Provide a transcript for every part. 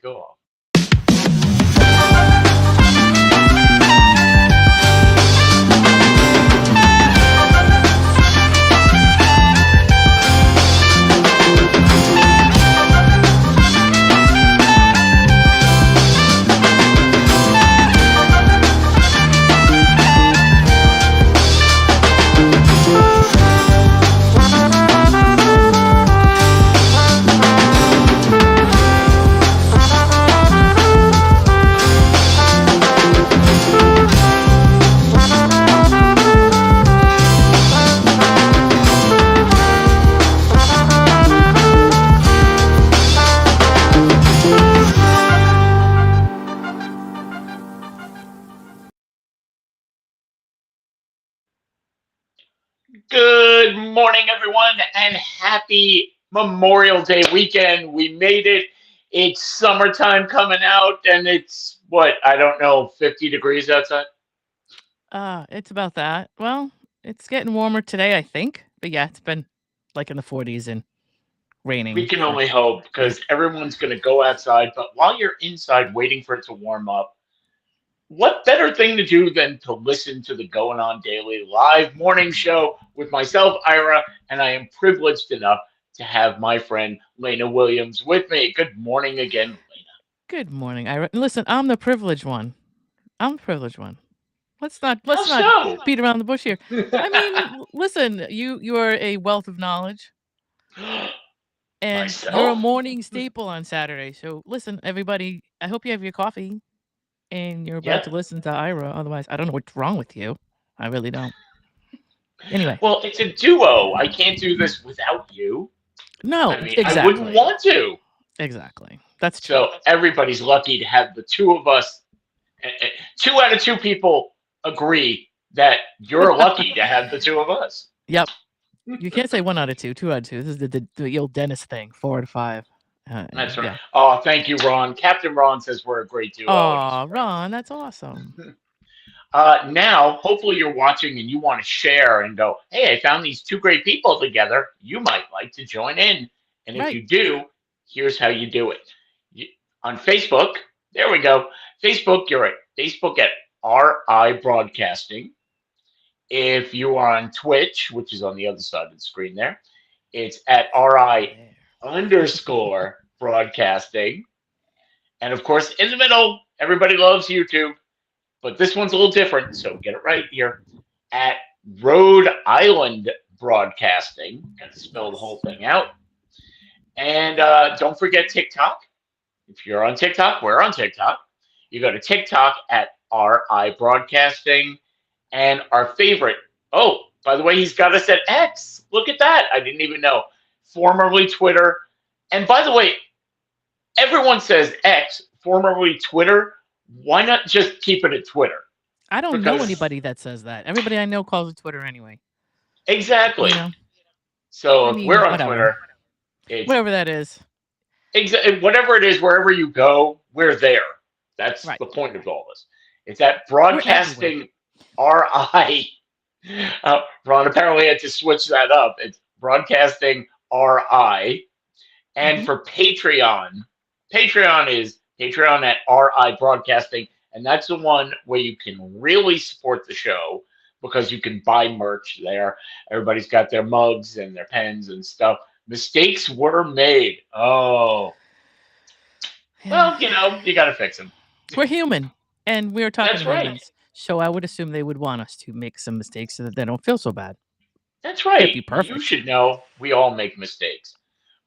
go off. Good morning, everyone, and happy Memorial Day weekend. We made it. It's summertime coming out, and it's what, I don't know, 50 degrees outside? It's about that. Well, it's getting warmer today, I think. But yeah, it's been like in the 40s and We raining can for only hope yeah. because everyone's going to go outside. But while you're inside waiting for it to warm up, what better thing to do than to listen to the Going On Daily live morning show with myself, Ira, and I am privileged enough to have my friend Lena Williams with me. Good morning again, Lena. Good morning, Ira. Listen, I'm the privileged one. I'm the privileged one. Let's not How let's not so? beat around the bush here. I mean, listen, you are a wealth of knowledge and you're a Myself? morning staple on Saturday. So listen, everybody, I hope you have your coffee and you're about Yep. to listen to Ira. Otherwise, I don't know what's wrong with you. I really don't. Anyway, Well, it's a duo. I can't do this without you. no, I mean, I wouldn't exactly. want to. Exactly. That's true. So everybody's lucky to have the two of us. Two out of two people agree that you're lucky to have the two of us. Yep. You can't say 1 out of 2, 2 out of 2. This is the old Dennis thing, 4 out of 5. That's right. Yeah. Oh, thank you, Ron. Captain Ron says we're a great duo, and he's Aw, Ron, that's awesome. right. Now, hopefully, you're watching and you want to share and go, hey, I found these two great people together. You might like to join in. And if Right. you do, here's how you do it. You, on Facebook, there we go. Facebook, you're at Facebook at RI Broadcasting. If you are on Twitch, which is on the other side of the screen there, it's at RI There. underscore broadcasting. And of course, in the middle, everybody loves YouTube, but this one's a little different, so get it right here at Rhode Island Broadcasting. Got to spell the whole thing out. And don't forget TikTok. If you're on TikTok, we're on TikTok. You go to TikTok at RI Broadcasting. And our favorite, oh, by the way, he's got us at X. Look at that. I didn't even know. Formerly Twitter. And by the way, everyone says X, formerly Twitter. Why not just keep it at Twitter? I don't know Because anybody that says that. Everybody I know calls it Twitter anyway. exactly. You know? So I if mean, we're on whatever. Twitter, it's Whatever that is. whatever it is, wherever you go, we're there. That's Right. the point of all this. It's at We're everywhere. Broadcasting RI. Ron apparently had to switch that up. It's Broadcasting RI. And Mhm. for Patreon, Patreon is Patreon at RI Broadcasting. And that's the one where you can really support the show because you can buy merch there. Everybody's got their mugs and their pens and stuff. Mistakes were made. Oh, Yeah. well, you got to fix them. We're human. And we're talking That's to right. humans. So I would assume they would want us to make some mistakes so that they don't feel so bad. That's Can't right. be You perfect. should know we all make mistakes.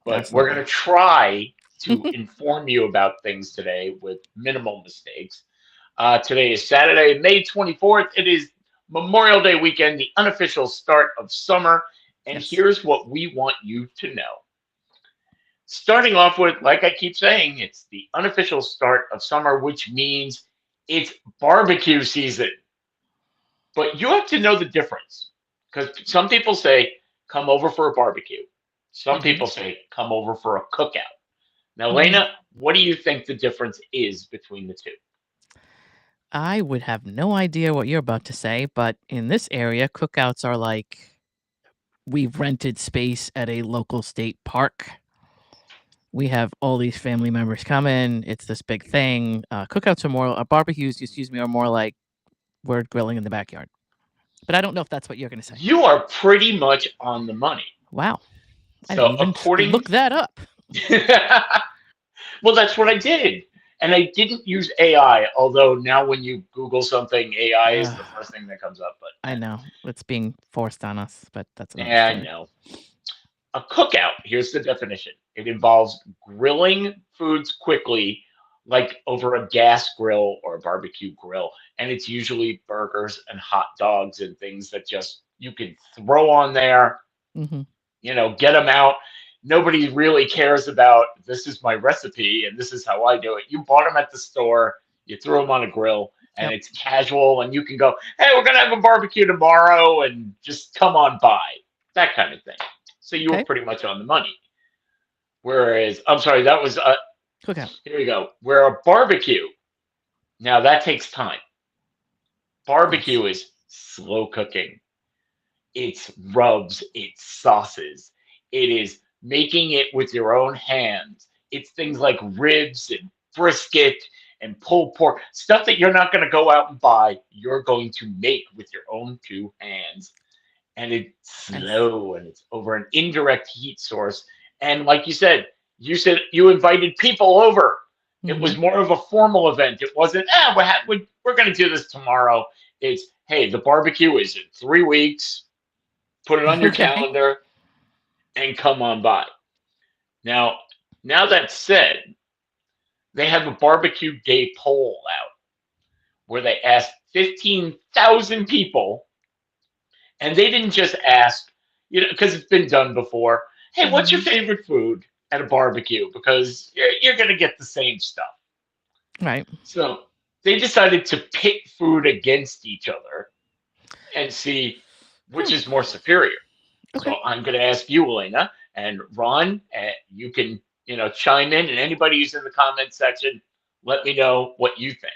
But we're going Absolutely. to try to inform you about things today with minimal mistakes. Today is Saturday, May 24th. It is Memorial Day weekend, the unofficial start of summer. And Yes. here's what we want you to know. Starting off with, like I keep saying, it's the unofficial start of summer, which means it's barbecue season. But you have to know the difference because some people say, come over for a barbecue. Some Mhm. people say, come over for a cookout. Now, Mhm. Lena, what do you think the difference is between the two? I would have no idea what you're about to say, but in this area, cookouts are like we've rented space at a local state park. we have all these family members coming. It's this big thing. Cookouts are more, barbecues, excuse me, are more like we're grilling in the backyard. But I don't know if that's what you're going to say. You are pretty much on the money. Wow. I So didn't even look that up. Well, that's what I did. And I didn't use AI, although now when you Google something, AI is the first thing that comes up. But I know it's being forced on us, but that's another yeah, story. I know. A cookout, here's the definition. It involves grilling foods quickly, like over a gas grill or a barbecue grill. And it's usually burgers and hot dogs and things that just you can throw on there, Mm-hmm. get them out. Nobody really cares about this is my recipe and this is how I do it. You bought them at the store, you threw them on a grill, and Yep. it's casual, and you can go, hey, we're going to have a barbecue tomorrow and just come on by. That kind of thing. So you were Okay. pretty much on the money. Whereas, I'm sorry, that was, Cookout. here we go. Where a barbecue, now that takes time. Barbecue is slow cooking. It's rubs, it's sauces, it is making it with your own hands. It's things like ribs and brisket and pulled pork, stuff that you're not going to go out and buy. You're going to make with your own two hands. And it's slow and it's over an indirect heat source. And like you said you invited people over. It Mm-hmm. was more of a formal event. It wasn't, we're going to do this tomorrow. It's, hey, the barbecue is in 3 weeks. Put it on your Okay. calendar and come on by. Now, now that said, they have a barbecue day poll out where they asked 15,000 people, and they didn't just ask, because it's been done before. Hey, what's your Mm-hmm. favorite food at a barbecue? Because you're going to get the same stuff. Right. So they decided to pit food against each other and see which is more superior. Okay. So I'm going to ask you, Elena, and Ron, you can, chime in, and anybody who's in the comment section, let me know what you think.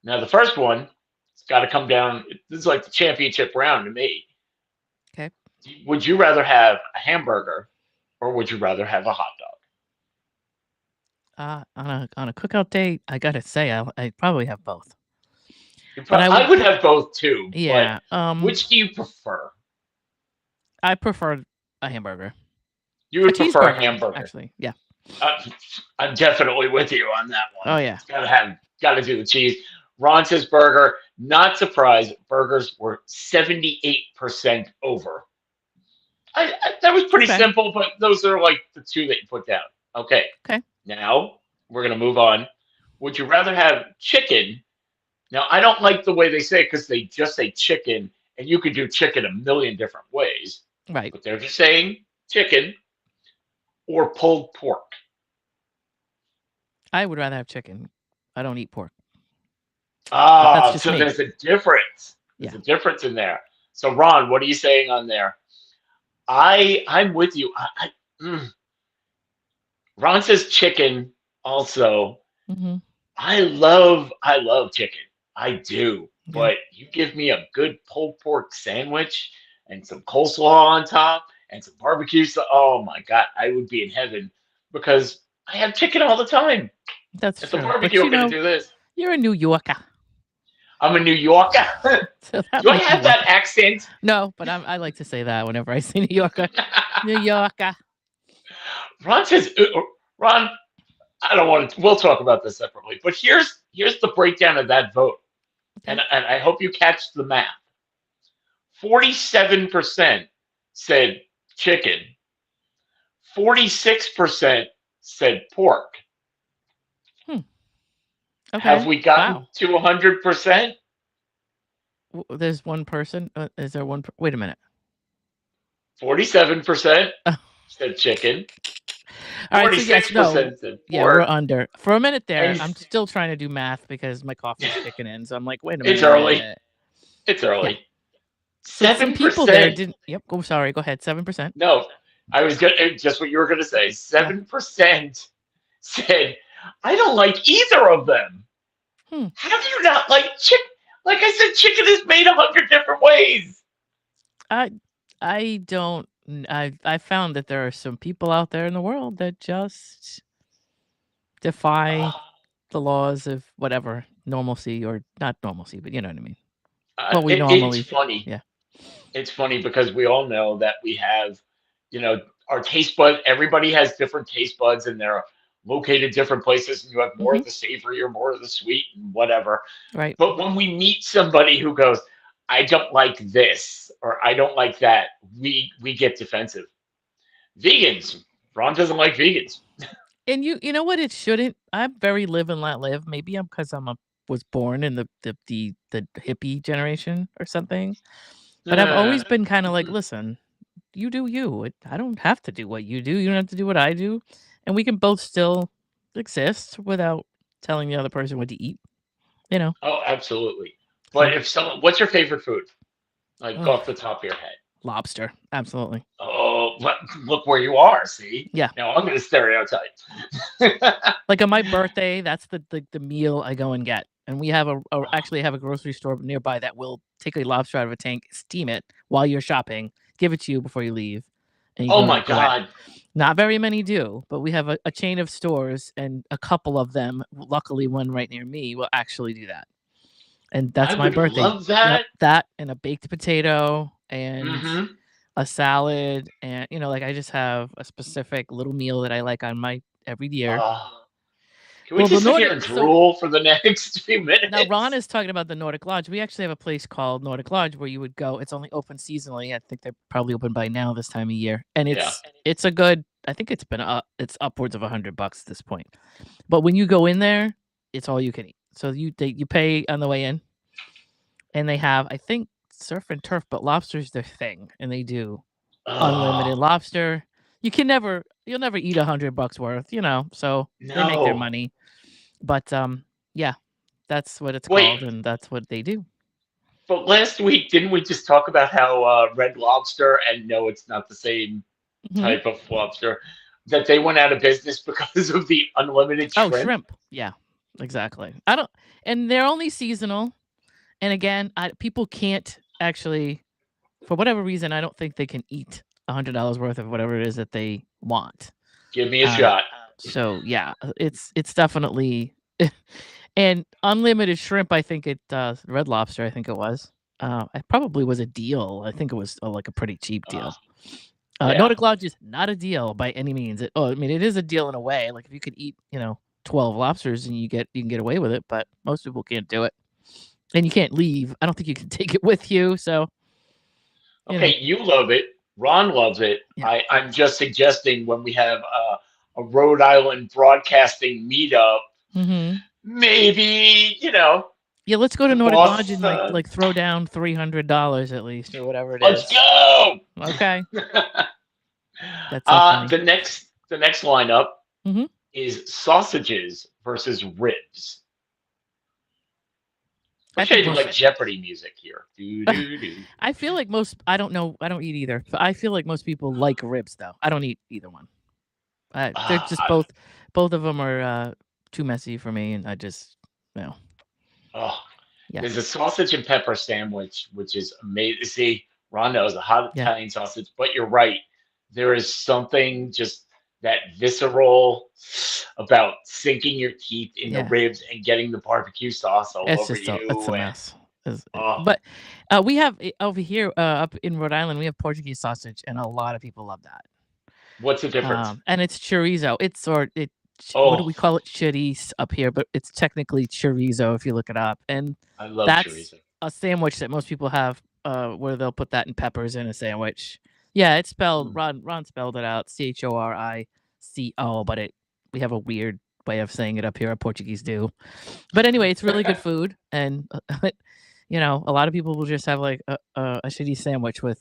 Now, the first one, it's got to come down. This is like the championship round to me. Okay. Would you rather have a hamburger or would you rather have a hot dog? On a cookout day, I gotta say, I probably have both. But I would have both too, but yeah. which do you prefer? I prefer a hamburger. You A would prefer a cheeseburger, hamburger. actually. Yeah. I'm definitely with you on that one. Oh yeah. It's got to do the cheese. Ron says burger. Not surprised. Burgers were 78% over. That was pretty Okay. simple, but those are like the two that you put down. Okay. Okay. Now we're gonna move on. Would you rather have chicken? Now I don't like the way they say it because they just say chicken, and you could do chicken a million different ways. Right. But they're just saying chicken or pulled pork. I would rather have chicken. I don't eat pork. Ah, just so me. there's a difference. There's Yeah. a difference in there. So Ron, what are you saying on there? I'm with you. Ron says chicken also. Mm-hmm. I love chicken. I do. Yeah. But you give me a good pulled pork sandwich and some coleslaw on top and some barbecue. Oh my God, I would be in heaven because I have chicken all the time. That's At the true. barbecue, But I'm going to do this. you're a New Yorker. I'm a New Yorker. So Do I have that accent? No, but I like to say that whenever I say New Yorker. New Yorker. Ron says, Ron, I don't want to. We'll talk about this separately. But here's the breakdown of that vote, Okay. and I hope you catch the math. 47% said chicken. 46% said pork. Okay. Have we gotten to 100%? There's one person. Is there one? Wait a minute. 47% said chicken. All right, 46% said pork. Yeah, we're under. For a minute there, And I'm still trying to do math because my coffee's kicking in. So I'm like, wait a minute. It's early. It's early. Yeah. So some people there didn't. Yep. Go. Sorry. Go ahead. 7%. No, I was just what you were going to say. 7% said, I don't like either of them. How do you not like chicken? Like I said, chicken is made 100 different ways. I don't I found that there are some people out there in the world that just defy the laws of whatever normalcy, or not normalcy, but you know what I mean. What we It's normally, funny. yeah. It's funny because we all know that we have, you know, our taste bud. Everybody has different taste buds, and they're located different places. And you have more Hmm. of the savory or more of the sweet, and whatever. Right. But when we meet somebody who goes, "I don't like this" or "I don't like that," we get defensive. Vegans. Ron doesn't like vegans. And you know what? It shouldn't. I'm very live and let live. Maybe I'm because was born in the hippie generation or something. But I've always been kind of like, listen, you do you. I don't have to do what you do. You don't have to do what I do, and we can both still exist without telling the other person what to eat. You know. Oh, absolutely. But So, if someone, what's your favorite food? Like ugh, off the top of your head. lobster, absolutely. Oh, look where you are. See, Yeah. now I'm going to stereotype. Like on my birthday, that's the meal I go and get. And we have actually have a grocery store nearby that will take a lobster out of a tank, steam it while you're shopping, give it to you before you leave, and you Oh go and my enjoy it. God. Not very many do, but we have a chain of stores, and a couple of them, luckily one right near me, will actually do that. And I that's my would birthday. love Yep, that. that and a baked potato and Mm-hmm. a salad, and like I just have a specific little meal that I like on my every year. Can we Well, the just sit here Nordic and so drool for the next few now Ron minutes? is talking about the Nordic Lodge. We actually have a place called Nordic Lodge where you would go. It's only open seasonally. I think they're probably open by now this time of year. And Yeah. it's a good, I think it's upwards of $100 at this point. But when you go in there, it's all you can eat. So you pay on the way in, and they have, I think, surf and turf, but lobster's their thing, and they do unlimited Oh, lobster. You'll never eat $100 worth, so they make their no. money. But yeah, that's what it's Wait, called, and that's what they do. but last week, didn't we just talk about how Red Lobster, and no, it's not the same Hmm. type of lobster, that they went out of business because of the unlimited Oh, shrimp? shrimp. Yeah, exactly. I don't, and they're only seasonal. And again, people can't actually, for whatever reason, I don't think they can eat $100 worth of whatever it is that they want. Give me a Uh, shot. so yeah, it's definitely and unlimited shrimp. I think Red Lobster. I think it was. It probably was a deal. I think it was like a pretty cheap Uh, deal. yeah. Nordic Lodge is not a deal by any means. I mean, it is a deal in a way. Like if you could eat, 12 lobsters and you can get away with it, but most people can't do it, and you can't leave. I don't think you can take it with you. So you know, Okay, you love it. Ron loves it. yeah, I'm just suggesting when we have a Rhode Island broadcasting meetup, hmm maybe, yeah. Let's go to the Nordic Lodge boss, and like throw down $300 at least, or whatever it let's is. go. Okay, that's so funny. The next lineup Hmm. is sausages versus ribs. I Wish I think had most. like Jeopardy music here. Do do do. I feel like most. I don't know. I don't eat either. But I feel like most people like ribs, though. I don't eat either one. They're just Ah, both. Both of them are too messy for me, and I just no. oh, Yeah, there's a sausage and pepper sandwich, which is amazing. See, Ron knows a hot yeah, Italian sausage, but you're right. There is something just that visceral about sinking your teeth in the yeah. ribs and getting the barbecue sauce all over It's a you. And mess. oh, But we have over here up in Rhode Island, we have Portuguese sausage, and a lot of people love that. what's the difference? And it's chorizo. What do Oh, we call it? Chorizo up here, but it's technically chorizo if you look it up. And I love that's chorizo. a sandwich that most people have, where they'll put that in peppers in a sandwich. Yeah, it's spelled Mm. Ron spelled it out Chorico, but we have a weird way of saying it up here. Our Portuguese do. But anyway, it's really good food, and a lot of people will just have like a shitty sandwich with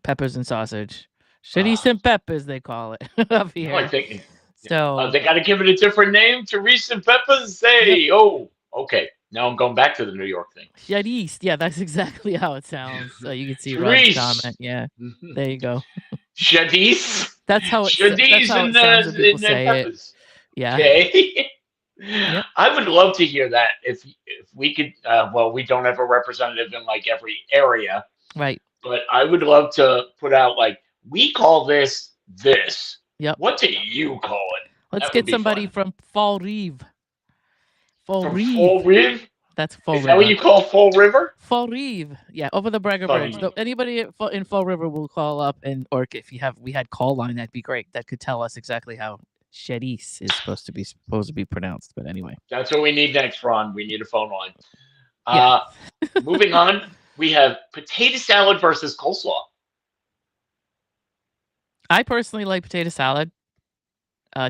peppers and sausage. Shitty Oh, and peppers, they call it up now I'm here. thinking, So, they got to give it a different name to Reese and Peppers. yep, Say, oh, okay. Now I'm going back to the New York thing. shitty. Yeah, that's exactly how it sounds. You can see Rod's comment. Therese. Yeah, there you go. Shadis. That's Shadis how and it sounds when people say it. Peppers. Yeah. Okay. Yep. I would love to hear that if we could. Well, we don't have a representative in like every area, Right. but I would love to put out like We call this this. Yep. What do you call it? Let's That would get be somebody fun. from Fall Rive. Fall From Rive. Fall River? That's Fall Is that what River. you call Fall River? Fall Rive. Yeah, over the Bragger Bridge. Funny. Anybody in Fall River will call up, and or if we had call line, that'd be great. That could tell us exactly how Cherise is supposed to be pronounced. But anyway, That's what we need next, Ron. We need a phone line. yeah. Moving on, we have potato salad versus coleslaw. I personally like potato salad.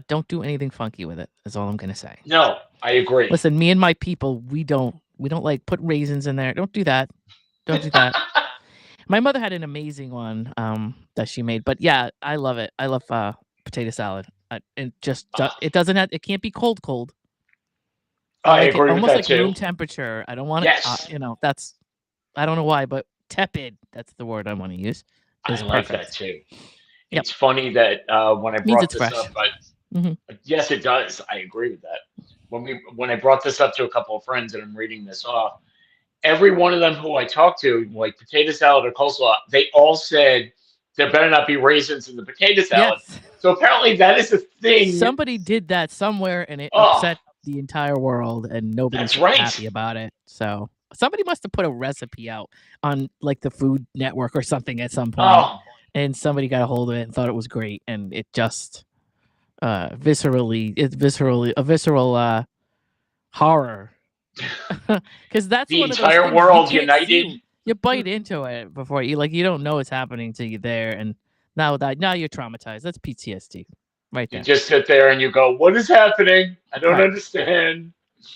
Don't do anything funky with it. Is all I'm gonna say. No, I agree. Listen, me and my people, we don't like put raisins in there. Don't do that. Don't do that. My mother had an amazing one that she made, but yeah, I love it. I love potato salad. And just it can't be cold. I like agree it with almost that like too. room temperature. I don't want Yes. it. That's I don't know why, but tepid. That's the word I want to use. I like perfect. that too. Yep. It's funny that when I Means brought it's this fresh. up, yes, it does. I agree with that. When I brought this up to a couple of friends, and I'm reading this off, every one of them who I talked to, like potato salad or coleslaw, they all said there better not be raisins in the potato salad. Yes. So apparently that is a thing. Somebody did that somewhere, and it upset the entire world, and nobody's happy about it. So somebody must have put a recipe out on like the Food Network or something at some point, and somebody got a hold of it and thought it was great, and it just a visceral horror. Because that's the one entire of those world united. You bite into it before you don't know what's happening to you there, and now you're traumatized. That's PTSD, right there. You just sit there and you go, "What is happening? I don't understand."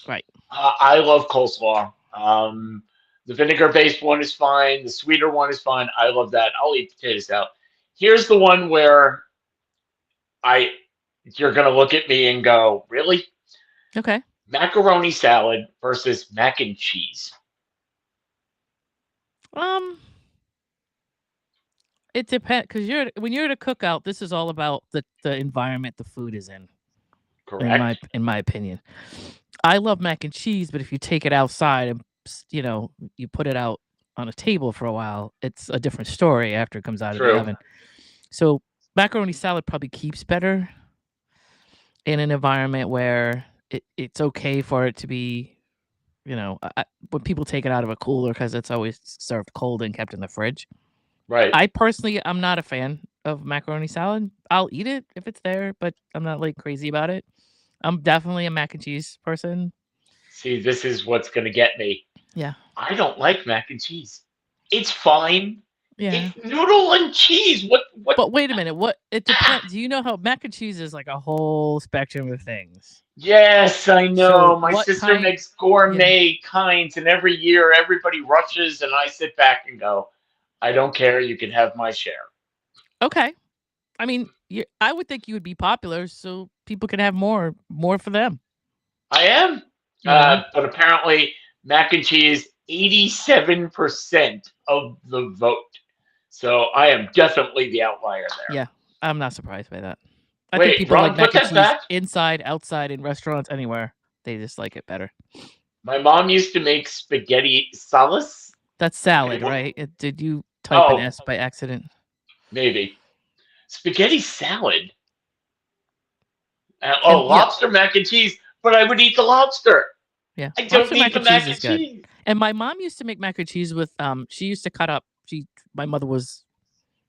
Right. I love coleslaw. The vinegar-based one is fine. The sweeter one is fine. I love that. I'll eat potato salad. Here's the one where you're gonna look at me and go, "Really?" Okay. Macaroni salad versus mac and cheese. It depends, because when you're at a cookout, this is all about the environment the food is in. Correct. In my opinion, I love mac and cheese, but if you take it outside and you put it out on a table for a while, it's a different story after it comes out of the oven. So macaroni salad probably keeps better in an environment where it's okay for it to be, when people take it out of a cooler because it's always served cold and kept in the fridge. Right. I personally, I'm not a fan of macaroni salad. I'll eat it if it's there, but I'm not like crazy about it. I'm definitely a mac and cheese person. See, this is what's going to get me. Yeah. I don't like mac and cheese. It's fine. Yeah. It's noodle and cheese. What? But wait a minute. It depends. Do you know how mac and cheese is like a whole spectrum of things? Yes, I know. So my sister makes gourmet kinds, and every year everybody rushes, and I sit back and go, I don't care. You can have my share. Okay. I mean, I would think you would be popular, so people can have more for them. I am. But apparently, mac and cheese, 87% of the vote. So I am definitely the outlier there. Yeah, I'm not surprised by that. I think people like mac and cheese inside, outside, in restaurants, anywhere. They just like it better. My mom used to make spaghetti sauce. That's salad, right? Did you type an S by accident? Maybe. Spaghetti salad? Lobster mac and cheese, but I would eat the lobster. Yeah, I don't need the mac and cheese. And my mom used to make mac and cheese with she used to cut up. My mother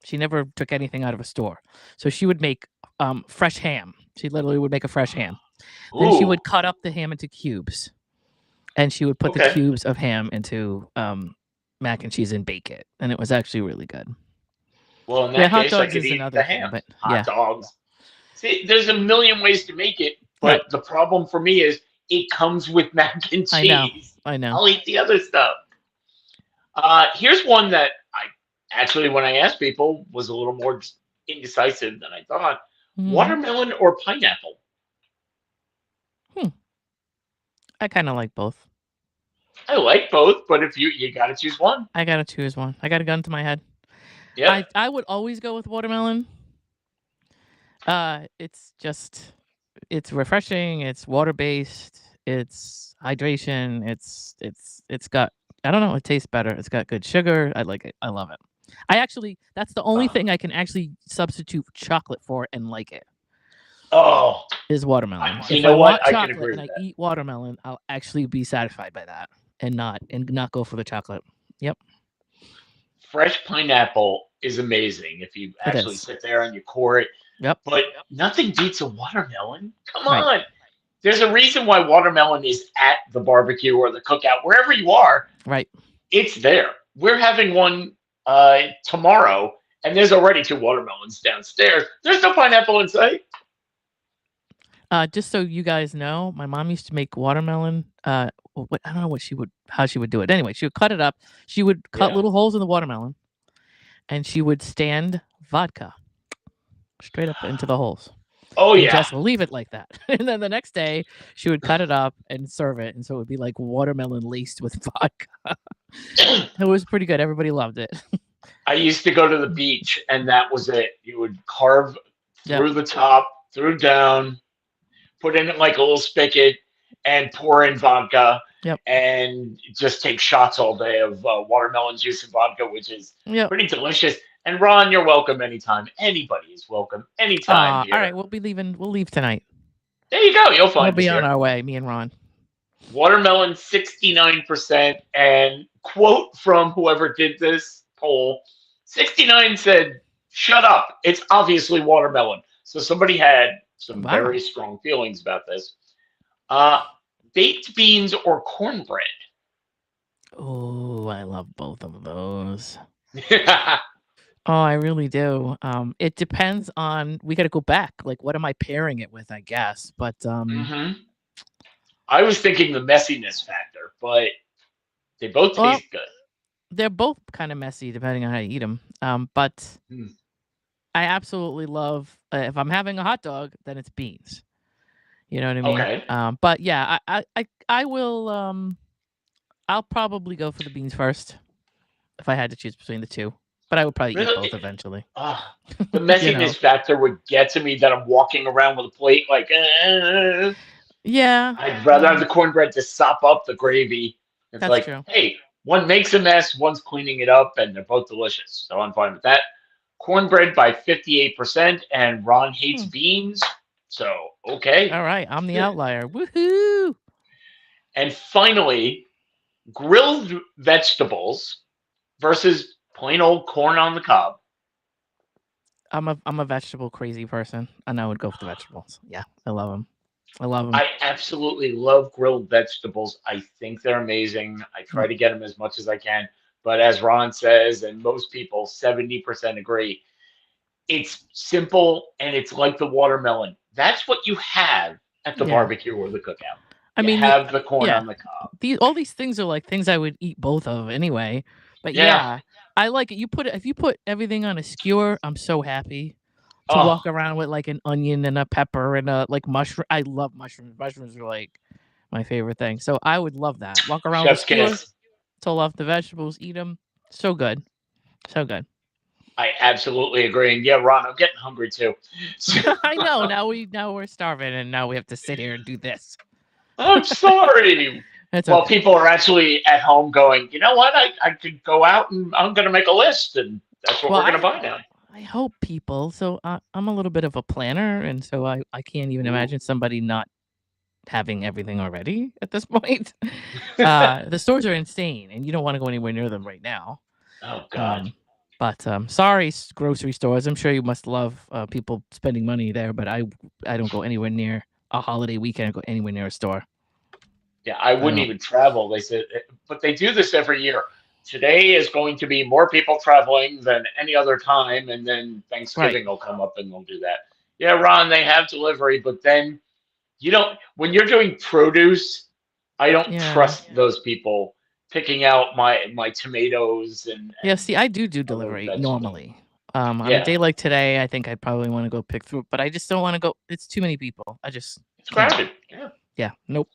she never took anything out of a store, so she would make fresh ham. She literally would make a fresh ham. Ooh. Then she would cut up the ham into cubes, and she would put the cubes of ham into mac and cheese and bake it, and it was actually really good. Well, in that case, I could eat the ham. But, hot dogs. See, there's a million ways to make it, but the problem for me is it comes with mac and cheese. I know. I'll eat the other stuff. Here's one that when I asked people, was a little more indecisive than I thought. Watermelon or pineapple? I kind of like both. I like both, but if you got to choose one. I got to choose one. I got a gun to my head. Yeah. I would always go with watermelon. It's refreshing. It's water-based. It's hydration. It's got, I don't know, it tastes better. It's got good sugar. I like it. I love it. That's the only Oh, thing I can actually substitute chocolate for and like it, oh, is watermelon. you If know I what? want I can chocolate agree and with I that. eat watermelon, I'll actually be satisfied by that and not go for the chocolate. Yep, Fresh pineapple is amazing if you it actually is. sit there and you core it, Yep. but nothing beats a watermelon. Come Right. on. There's a reason why watermelon is at the barbecue or the cookout, wherever you are, Right. it's there. We're having one tomorrow, and there's already two watermelons downstairs. There's no pineapple in sight. Just so you guys know, my mom used to make watermelon. What I don't know how she would do it. Anyway, she would cut it up. She would cut Yeah. little holes in the watermelon, and she would stand vodka straight up into the holes, Oh, and yeah. just leave it like that. And then the next day, she would cut it up and serve it, and so it would be like watermelon laced with vodka. It was pretty good. Everybody loved it. I used to go to the beach, and that was it. You would carve Yep. through the top, through down, put in like a little spigot, and pour in vodka, Yep. and just take shots all day of watermelon juice and vodka, which is Yep. pretty delicious. And Ron, you're welcome anytime. Anybody is welcome anytime All here. right. We'll be leaving. We'll leave tonight. There you go. You'll We'll find us be on here. our way. Me and Ron. Watermelon 69%. And quote from whoever did this poll, 69 said, "Shut up. It's obviously watermelon." So somebody had some Wow. very strong feelings about this. Uh, Baked beans or cornbread? Oh, I love both of those. Oh, I really do. It depends on we gotta go back. Like, what am I pairing it with, I guess. But hmm I was thinking the messiness factor, but they both well, taste good. they're both kind of messy depending on how you eat them. But Mm, I absolutely love if I'm having a hot dog, then it's beans. You know what I mean? okay. But yeah, I will I'll probably go for the beans first if I had to choose between the two. But I would probably eat Really? both eventually. Uh, the You know. messiness factor would get to me that I'm walking around with a plate like, Yeah. I'd rather have the cornbread to sop up the gravy. It's That's like, true. hey, one makes a mess, one's cleaning it up, and they're both delicious. So I'm fine with that. Cornbread by 58%, and Ron hates Hmm. beans. So, okay. All right, I'm the outlier. Woohoo! And finally, grilled vegetables versus plain old corn on the cob. I'm a vegetable crazy person, and I would go for the vegetables. Yeah, I love them. I love them. I absolutely love grilled vegetables. I think they're amazing. I try to get them as much as I can. But as Ron says, and most people, 70% agree, it's simple and it's like the watermelon. That's what you have at the Yeah. barbecue or the cookout. I You mean, have the corn yeah. on the cob. All these things are like things I would eat both of anyway. But Yeah. yeah, I like it. If you put everything on a skewer, I'm so happy to Oh, walk around with like an onion and a pepper and a like mushroom. I love mushrooms. Mushrooms are like my favorite thing. So I would love that. Walk around with a chef's skewer, kiss. pull off the vegetables, eat them. So good. So good. I absolutely agree. And yeah, Ron, I'm getting hungry too. So, I know. Now we're starving, and now we have to sit here and do this. I'm sorry. It's Well, okay. people are actually at home going, you know what? I could go out and I'm going to make a list, and that's what Well, we're going to buy now. I hope people. So I'm a little bit of a planner, and so I can't even Ooh. imagine somebody not having everything already at this point. The stores are insane, and you don't want to go anywhere near them right now. Oh, God. Um, but sorry, grocery stores. I'm sure you must love people spending money there, but I don't go anywhere near a holiday weekend. Or go anywhere near a store. Yeah, I I wouldn't don't. even travel. They said, but they do this every year. Today is going to be more people traveling than any other time, and then Right. Thanksgiving will come up and they'll do that. Yeah, Ron, they have delivery, but then you don't, when you're doing produce, I don't Yeah. trust those people picking out my tomatoes Yeah, and see, I do other delivery vegetables. normally. On a Yeah, day like today, I think I'd probably want to go pick through, but I just don't want to go. It's too many people. I just it's can't. crowded. Yeah. Yeah, nope.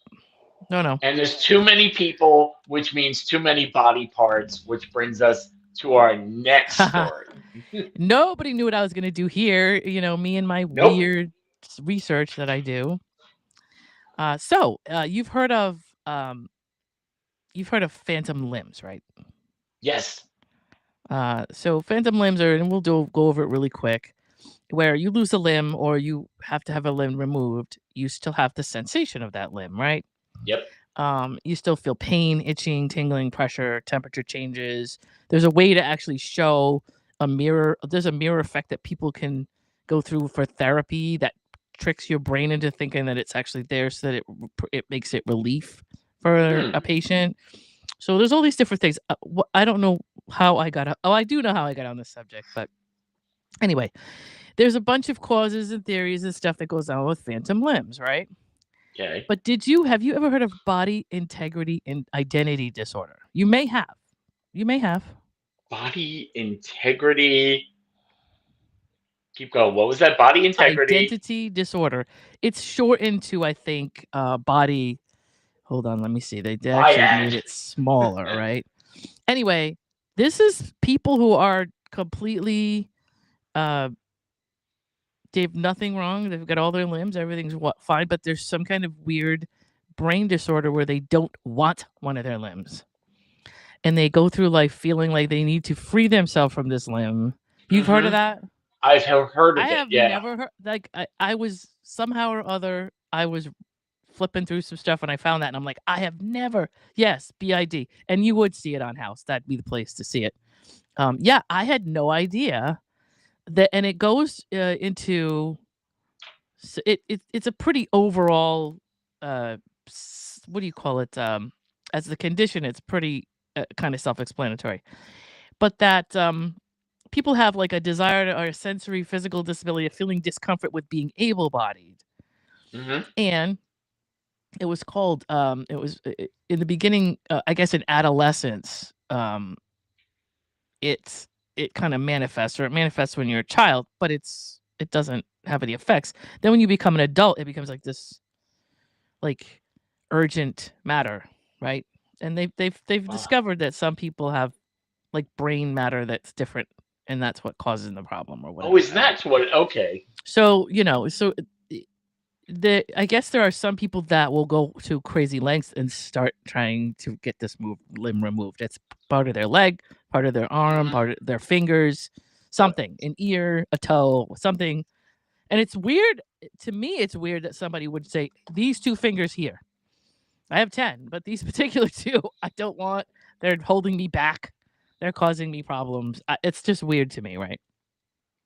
No, no. And there's too many people, which means too many body parts, which brings us to our next story. Nobody knew what I was gonna do here. Me and my Nope. weird research that I do. So you've heard of phantom limbs, right? Yes. So phantom limbs are, and go over it really quick, where you lose a limb or you have to have a limb removed, you still have the sensation of that limb, right? Yep. You still feel pain, itching, tingling, pressure, temperature changes. There's a way to actually show a mirror. There's a mirror effect that people can go through for therapy that tricks your brain into thinking that it's actually there, so that it makes it relief for a patient. So there's all these different things. I don't know how I got. Oh, I do know how I got on this subject, but anyway, there's a bunch of causes and theories and stuff that goes on with phantom limbs, right? Okay. But have you ever heard of body integrity and identity disorder? You may have. You may have. Body integrity. Keep going. What was that? Body integrity. Identity disorder. It's shortened to, I think, body. Hold on, let me see. They actually made it smaller, right? Anyway, this is people who are completely they have nothing wrong. They've got all their limbs. Everything's fine, but there's some kind of weird brain disorder where they don't want one of their limbs. And they go through life feeling like they need to free themselves from this limb. You've heard of that? I've heard of I it. have Yeah. never heard. Like I was somehow or other, I was flipping through some stuff and I found that, and I'm like, I have never. Yes, BID, and you would see it on House. That'd be the place to see it. Yeah, I had no idea that, and it goes into. It's a pretty overall. What do you call it? As the condition, it's pretty kind of self-explanatory, but that people have like a desire or a sensory physical disability of feeling discomfort with being able-bodied. And it was called it was in the beginning, I guess in adolescence, it kind of manifests, or it manifests when you're a child, but it doesn't have any effects. Then when you become an adult, it becomes like this like urgent matter, right? And they've discovered that some people have like brain matter that's different, and that's what causes the problem or whatever. Oh, is that what? Okay. So, I guess there are some people that will go to crazy lengths and start trying to get this limb removed. It's part of their leg, part of their arm, part of their fingers, something, an ear, a toe, something. And it's weird to me. It's weird that somebody would say these 2 fingers here. I have 10, but these particular 2, I don't want. They're holding me back. They're causing me problems. It's just weird to me, right?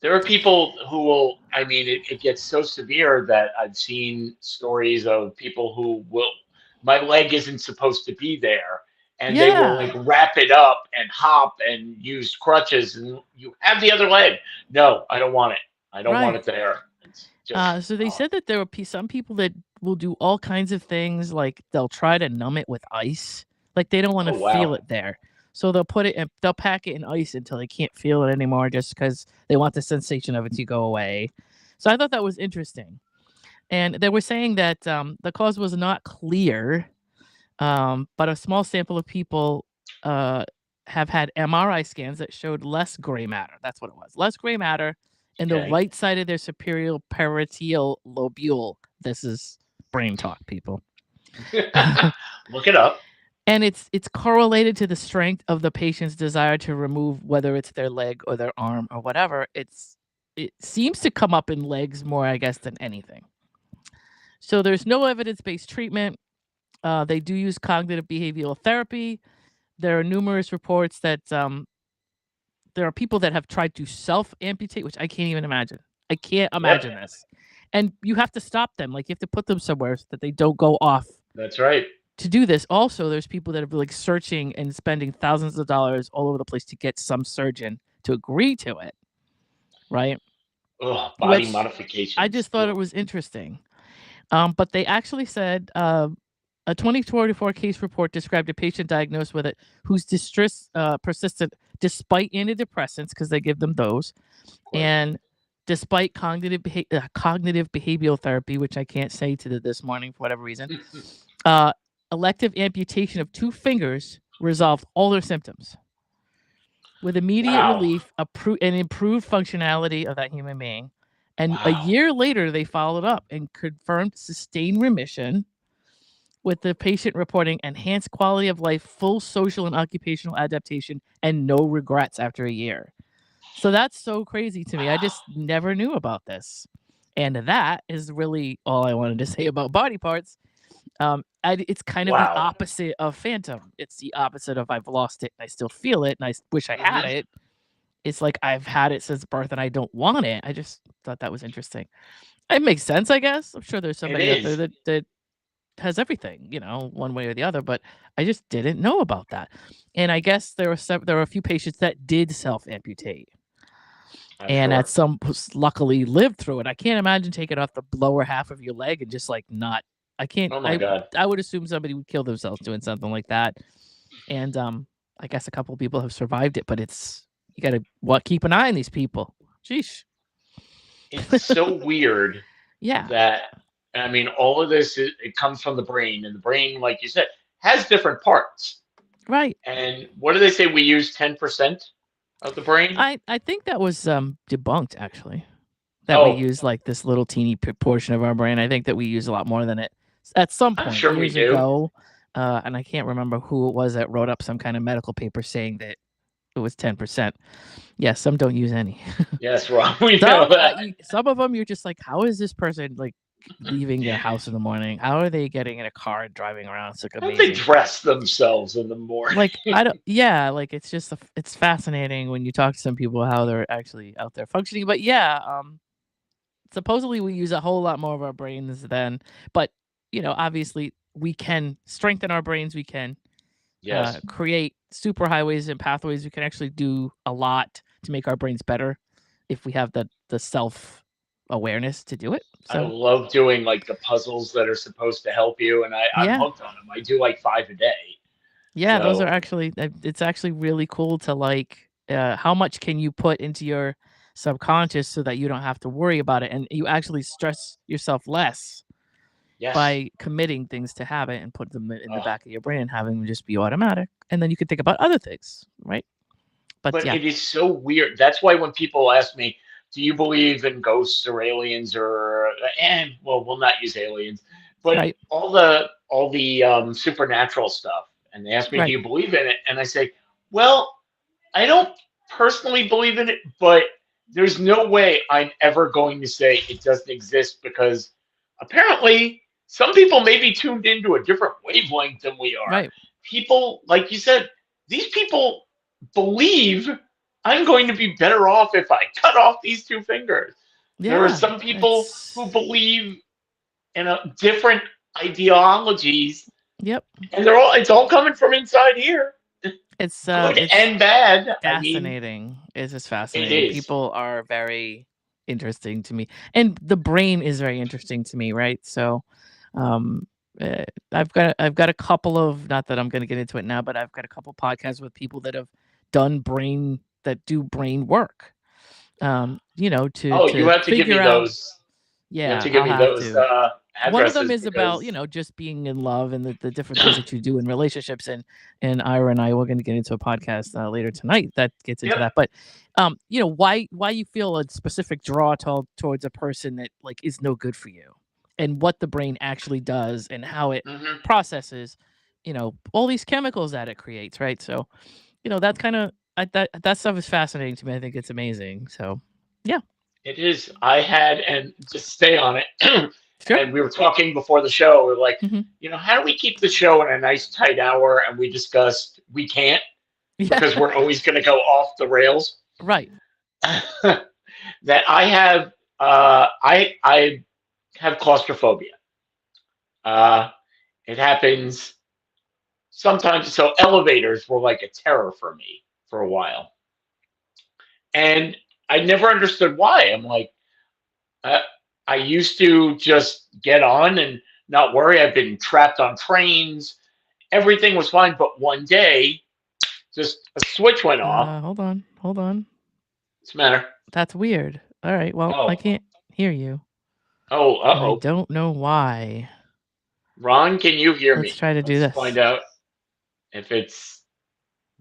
There are people who will, I mean, it gets so severe that I've seen stories of people who will, my leg isn't supposed to be there. And they will like wrap it up and hop and use crutches, and you have the other leg. No, I don't want it. I don't want it there. So they said that there are some people that will do all kinds of things, like they'll try to numb it with ice. Like they don't want to feel it there. So they'll they'll pack it in ice until they can't feel it anymore, just because they want the sensation of it to go away. So I thought that was interesting. And they were saying that the cause was not clear, but a small sample of people have had MRI scans that showed less gray matter. That's what it was. Less gray matter in the right side of their superior parietal lobule. This is brain talk, people. Look it up. And it's correlated to the strength of the patient's desire to remove, whether it's their leg or their arm or whatever. It seems to come up in legs more, I guess, than anything. So there's no evidence-based treatment. They do use cognitive behavioral therapy. There are numerous reports that there are people that have tried to self-amputate, which I can't even imagine. I can't imagine this. And you have to stop them. Like, you have to put them somewhere so that they don't go off. That's right. To do this. Also, there's people that are like searching and spending thousands of dollars all over the place to get some surgeon to agree to it. Right? Body modification. I just thought it was interesting. But they actually said a 2024 case report described a patient diagnosed with it whose distress persisted despite antidepressants, because they give them those, and despite cognitive behavioral therapy, which I can't say to this morning for whatever reason. Elective amputation of 2 fingers resolved all their symptoms with immediate relief, and improved functionality of that human being. And a year later, they followed up and confirmed sustained remission with the patient reporting enhanced quality of life, full social and occupational adaptation, and no regrets after a year. So that's so crazy to me. I just never knew about this. And that is really all I wanted to say about body parts. It's kind of the Wow. opposite of phantom. It's the opposite of I've lost it and I still feel it and I wish I had Hmm. it. It's like I've had it since birth and I don't want it. I just thought that was interesting. It makes sense, I guess. I'm sure there's It somebody out there is. that has everything, one way or the other, but I just didn't know about that. And I guess there were a few patients that did self-amputate I'm and at sure. some luckily lived through it. I can't imagine taking off the lower half of your leg and just like not I can't Oh my God. I would assume somebody would kill themselves doing something like that. And I guess a couple of people have survived it, but you got to keep an eye on these people. Sheesh. It's so weird Yeah. that, I mean, all of this, it comes from the brain, and the brain, like you said, has different parts. Right. And what do they say? We use 10% of the brain? I think that was debunked actually. That we Oh, use like this little teeny portion of our brain. I think that we use a lot more than it at some I'm point sure we years do. ago. And I can't remember who it was that wrote up some kind of medical paper saying that it was 10%. Yeah, some don't use any. Yes, Rob, we know that. Some of them you're just like, how is this person like leaving their house in the morning? How are they getting in a car and driving around? It's like How do they amazing. dress themselves in the morning? Like I don't, yeah, like it's just it's fascinating when you talk to some people how they're actually out there functioning. But yeah, supposedly we use a whole lot more of our brains than, but obviously we can strengthen our brains. We can Yes, create super highways and pathways. We can actually do a lot to make our brains better if we have the self awareness to do it. I So love doing like the puzzles that are supposed to help you, and I'm yeah, hooked on them. I do like 5 a day. yeah, those are So, actually it's actually really cool to like how much can you put into your subconscious so that you don't have to worry about it and you actually stress yourself less yes. by committing things to habit and put them in the Oh, back of your brain and having them just be automatic. And then you can think about other things, right? But but yeah, it is so weird. That's why when people ask me, "Do you believe in ghosts or aliens or," and well, we'll not use aliens, but right, all the supernatural stuff, and they ask me, "Do right. you believe in it?" And I say, "Well, I don't personally believe in it, but there's no way I'm ever going to say it doesn't exist because apparently some people may be tuned into a different wavelength than we are. Right. People, like you said, these people believe I'm going to be better off if I cut off these two fingers. There are Yeah. some people who It's believe in a different ideologies, yep. and it's all coming from inside here, good It's and bad. I mean, fascinating. It's just it fascinating. is. People are very interesting to me. And the brain is very interesting to me, right? So um I've got a couple of not that I'm going to get into it now, but I've got a couple podcasts with people that have done brain that do brain work. To Oh, you have to give me figure out those. You have yeah, to give I'll me have those to. One of them addresses is about, because just being in love and the different things that you do in relationships. And Ira and I we're going to get into a podcast later tonight that gets into yep. that. But why you feel a specific draw towards a person that like is no good for you, and what the brain actually does and how it Hmm. processes, all these chemicals that it creates, right? So, that's kind of that stuff is fascinating to me. I think it's amazing. So, yeah, It is. I had, and just stay on it. sure. And we were talking before the show. We're like, Hmm. how do we keep the show in a nice tight hour? And we discussed we can't Yeah, because we're always going to go off the rails. right. That I have, I have claustrophobia. Uh, it happens sometimes. So elevators were like a terror for me for a while, and I never understood why. I'm like, uh, I used to just get on and not worry. I've been trapped on trains. Everything was fine, but one day, just a switch went off. Hold on, hold on. What's the matter? That's weird. All right, well, I Oh, can't hear you, oh, and I uh-oh. don't know why. Ron, can you hear Let's me? try to do Let's find this. out if it's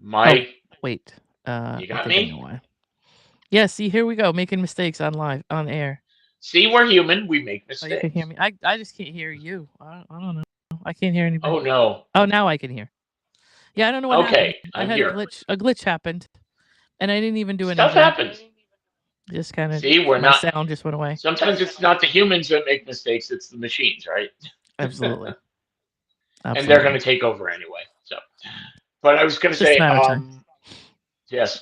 Oh, my. wait. You I got think I know me? why. Yeah, see, here we go, making mistakes on live on air. See, we're human. We make Oh, you can hear mistakes. me. I just can't hear you. I don't know. no, I can't hear anybody. Oh no. Oh, now I can hear. Yeah, I don't know what happened. Okay, I I'm had a here. glitch. A glitch happened, and I didn't even do Stuff anything. happens. Just kind of See, we're my not. sound just went away. Sometimes it's not the humans that make mistakes; it's the machines, right? Absolutely. And they're Absolutely. going to take over anyway. So, but I was going to Just a say, matter of time. yes,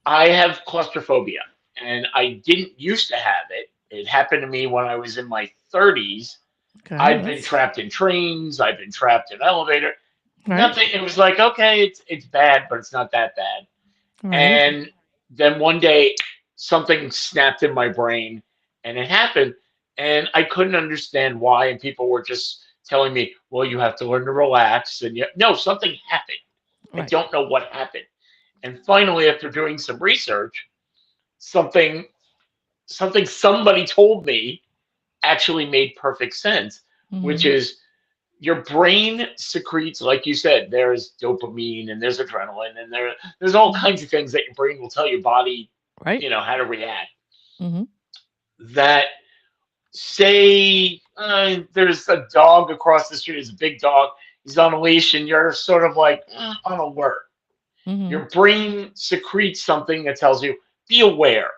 I have claustrophobia, and I didn't used to have it. It happened to me when I was in my 30s. Okay, I've been that's trapped in trains. I've been trapped in elevator. right. Nothing. It was like, okay, it's bad, but it's not that bad. Right. And then one day, something snapped in my brain, and it happened, and I couldn't understand why. And people were just telling me, "Well, you have to learn to relax." And no, something happened. I Right. don't know what happened. And finally, after doing some research, something somebody told me actually made perfect sense, which Mm-hmm. is your brain secretes, like you said, there's dopamine and there's adrenaline and there's all Mm-hmm. kinds of things that your brain will tell your body, Right. how to react. Mm-hmm. That say there's a dog across the street, there's a big dog, he's on a leash, and you're sort of like on alert. Mm-hmm. Your brain secretes something that tells you, be aware.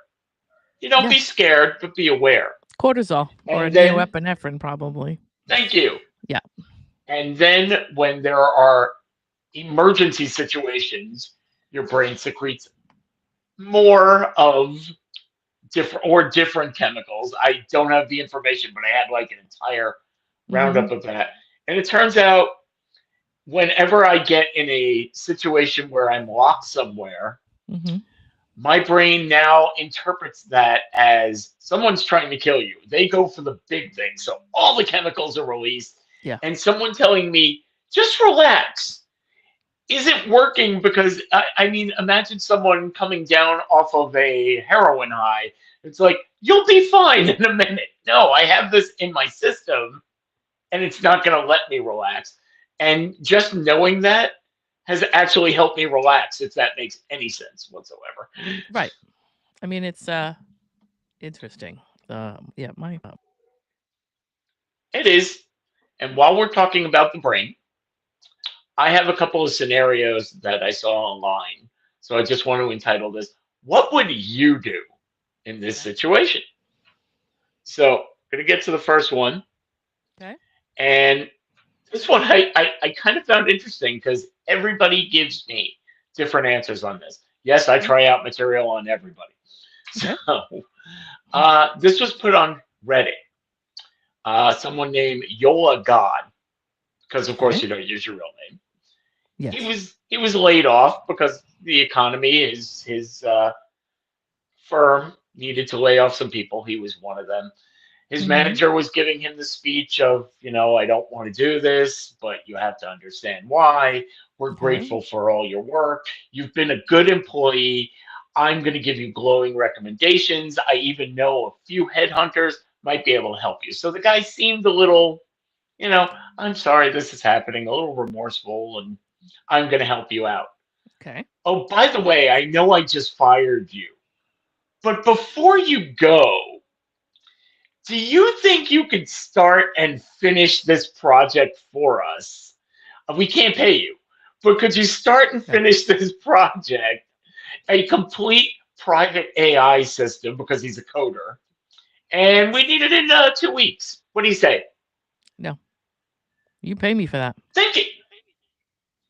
You don't Yeah. be scared, but be aware. Cortisol or And then, neoepinephrine, probably. thank you. Yeah. And then when there are emergency situations, your brain secretes more of different chemicals. I don't have the information, but I had like an entire Mm-hmm. roundup of that. And it turns out whenever I get in a situation where I'm locked somewhere, Mm-hmm. my brain now interprets that as someone's trying to kill you. They go for the big thing. So all the chemicals are released, Yeah. and someone telling me, just relax, isn't working because, I mean, imagine someone coming down off of a heroin high. It's like, you'll be fine in a minute. No, I have this in my system, and it's not going to let me relax. And just knowing that has actually helped me relax, if that makes any sense whatsoever. Right. I mean, it's interesting. Yeah, my It is. And while we're talking about the brain, I have a couple of scenarios that I saw online. So I just want to entitle this, What Would You Do in This okay. Situation? So I'm going to get to the first one. Okay. And this one I kind of found interesting because everybody gives me different answers on this. Yes, I Okay. try out material on everybody. Okay. So this was put on Reddit. Someone named Yola God, because of course Okay. you don't use your real name. He Yes. was he was laid off because the economy, his firm needed to lay off some people. He was one of them. His Mm-hmm. manager was giving him the speech of, I don't want to do this, but you have to understand why. We're Okay. grateful for all your work. You've been a good employee. I'm going to give you glowing recommendations. I even know a few headhunters might be able to help you. So the guy seemed a little, I'm sorry this is happening, a little remorseful, and I'm going to help you out. Okay. Oh, by the way, I know I just fired you, but before you go, do you think you could start and finish this project for us? We can't pay you, but could you start and Okay. finish this project? A complete private AI system, because he's a coder, and we need it in 2 weeks. What do you say? No, you pay me for that. Thank you.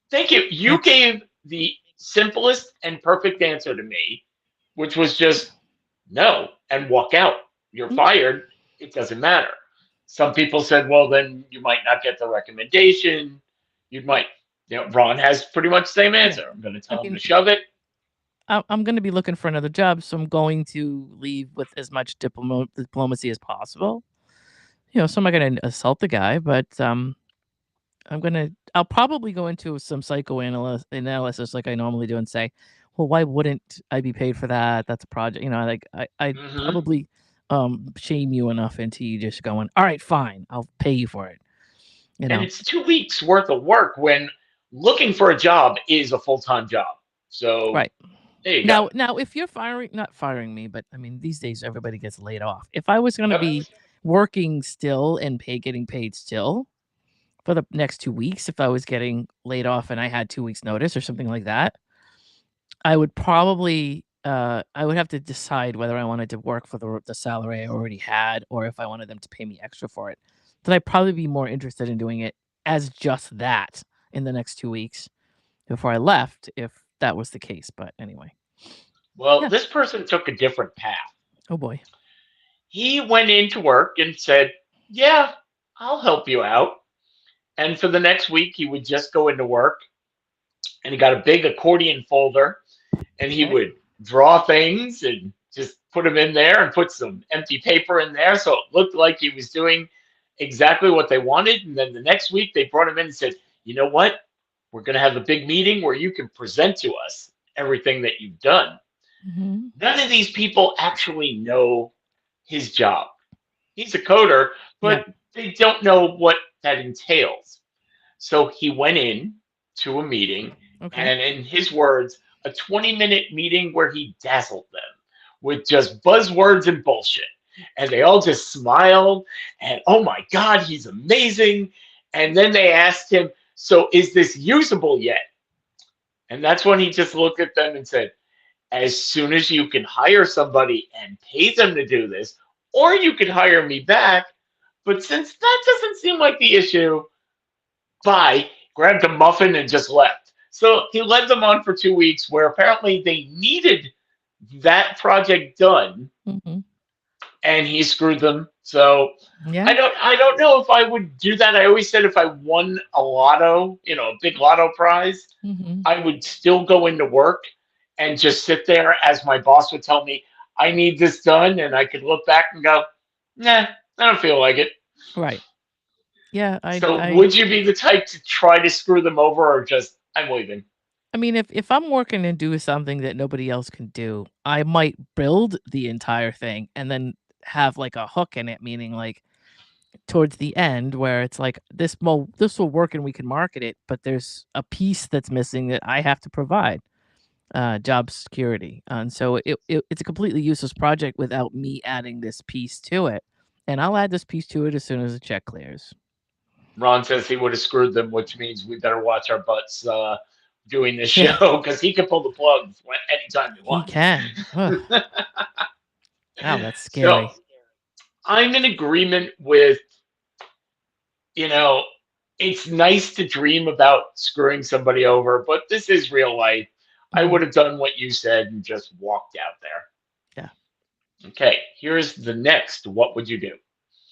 Thank you. Yeah. You gave the simplest and perfect answer to me, which was just no and walk out. You're Mm, fired. It doesn't matter. Some people said, well, then you might not get the recommendation. You might. Ron has pretty much the same yeah. answer. I'm going to I tell him mean, to shove it. I'm going to be looking for another job, so I'm going to leave with as much diplomacy as possible. So I'm not going to assault the guy, but I'll probably go into some psychoanalysis like I normally do and say, well, why wouldn't I be paid for that? That's a project, like I'd Hmm. probably shame you enough into you just going, all right, fine, I'll pay you for it. And it's 2 weeks worth of work when looking for a job is a full time job. So Right. there you go. Now, if you're not firing me, but I mean, these days everybody gets laid off. If I was going to Yep. be working still and getting paid still, for the next 2 weeks if I was getting laid off and I had 2 weeks notice or something like that, I would probably, I would have to decide whether I wanted to work for the salary I already had or if I wanted them to pay me extra for it. Then I'd probably be more interested in doing it as just that in the next 2 weeks before I left if that was the case, but anyway. Well, Yeah. this person took a different path. Oh boy. He went into work and said, "Yeah, I'll help you out." And for the next week, he would just go into work and he got a big accordion folder and he Okay. would draw things and just put them in there and put some empty paper in there. So it looked like he was doing exactly what they wanted. And then the next week, they brought him in and said, "You know what? We're going to have a big meeting where you can present to us everything that you've done." Mhm. None of these people actually know his job. He's a coder, Yep. but they don't know what that entails. So he went in to a meeting, Okay. and in his words, a 20-minute meeting where he dazzled them with just buzzwords and bullshit. And they all just smiled, and oh my God, he's amazing. And then they asked him, "So is this usable yet?" And that's when he just looked at them and said, "As soon as you can hire somebody and pay them to do this, or you can hire me back. But since that doesn't seem like the issue, bye," grabbed a muffin and just left. So he led them on for 2 weeks where apparently they needed that project done Mhm. and he screwed them. So Yeah. I don't know if I would do that. I always said if I won a lotto, a big lotto prize, Mhm. I would still go into work and just sit there as my boss would tell me, "I need this done." And I could look back and go, "Nah, I don't feel like it." Right. Yeah, So would you be the type to try to screw them over or just, "I'm leaving"? I mean, if I'm working and do something that nobody else can do, I might build the entire thing and then have, like, a hook in it, meaning, like, towards the end where it's like, this will work and we can market it, but there's a piece that's missing that I have to provide, job security, and so it's a completely useless project without me adding this piece to it, and I'll add this piece to it as soon as the check clears. Ron says he would have screwed them, which means we better watch our butts doing this Yeah, show because he can pull the plug anytime he he wants. can. Ugh. Wow, that's So scary. I'm in agreement with, you know, it's nice to dream about screwing somebody over, but this is real life. I Mhm. would have done what you said and just walked out there. Yeah. Okay, here's the next. What would you do?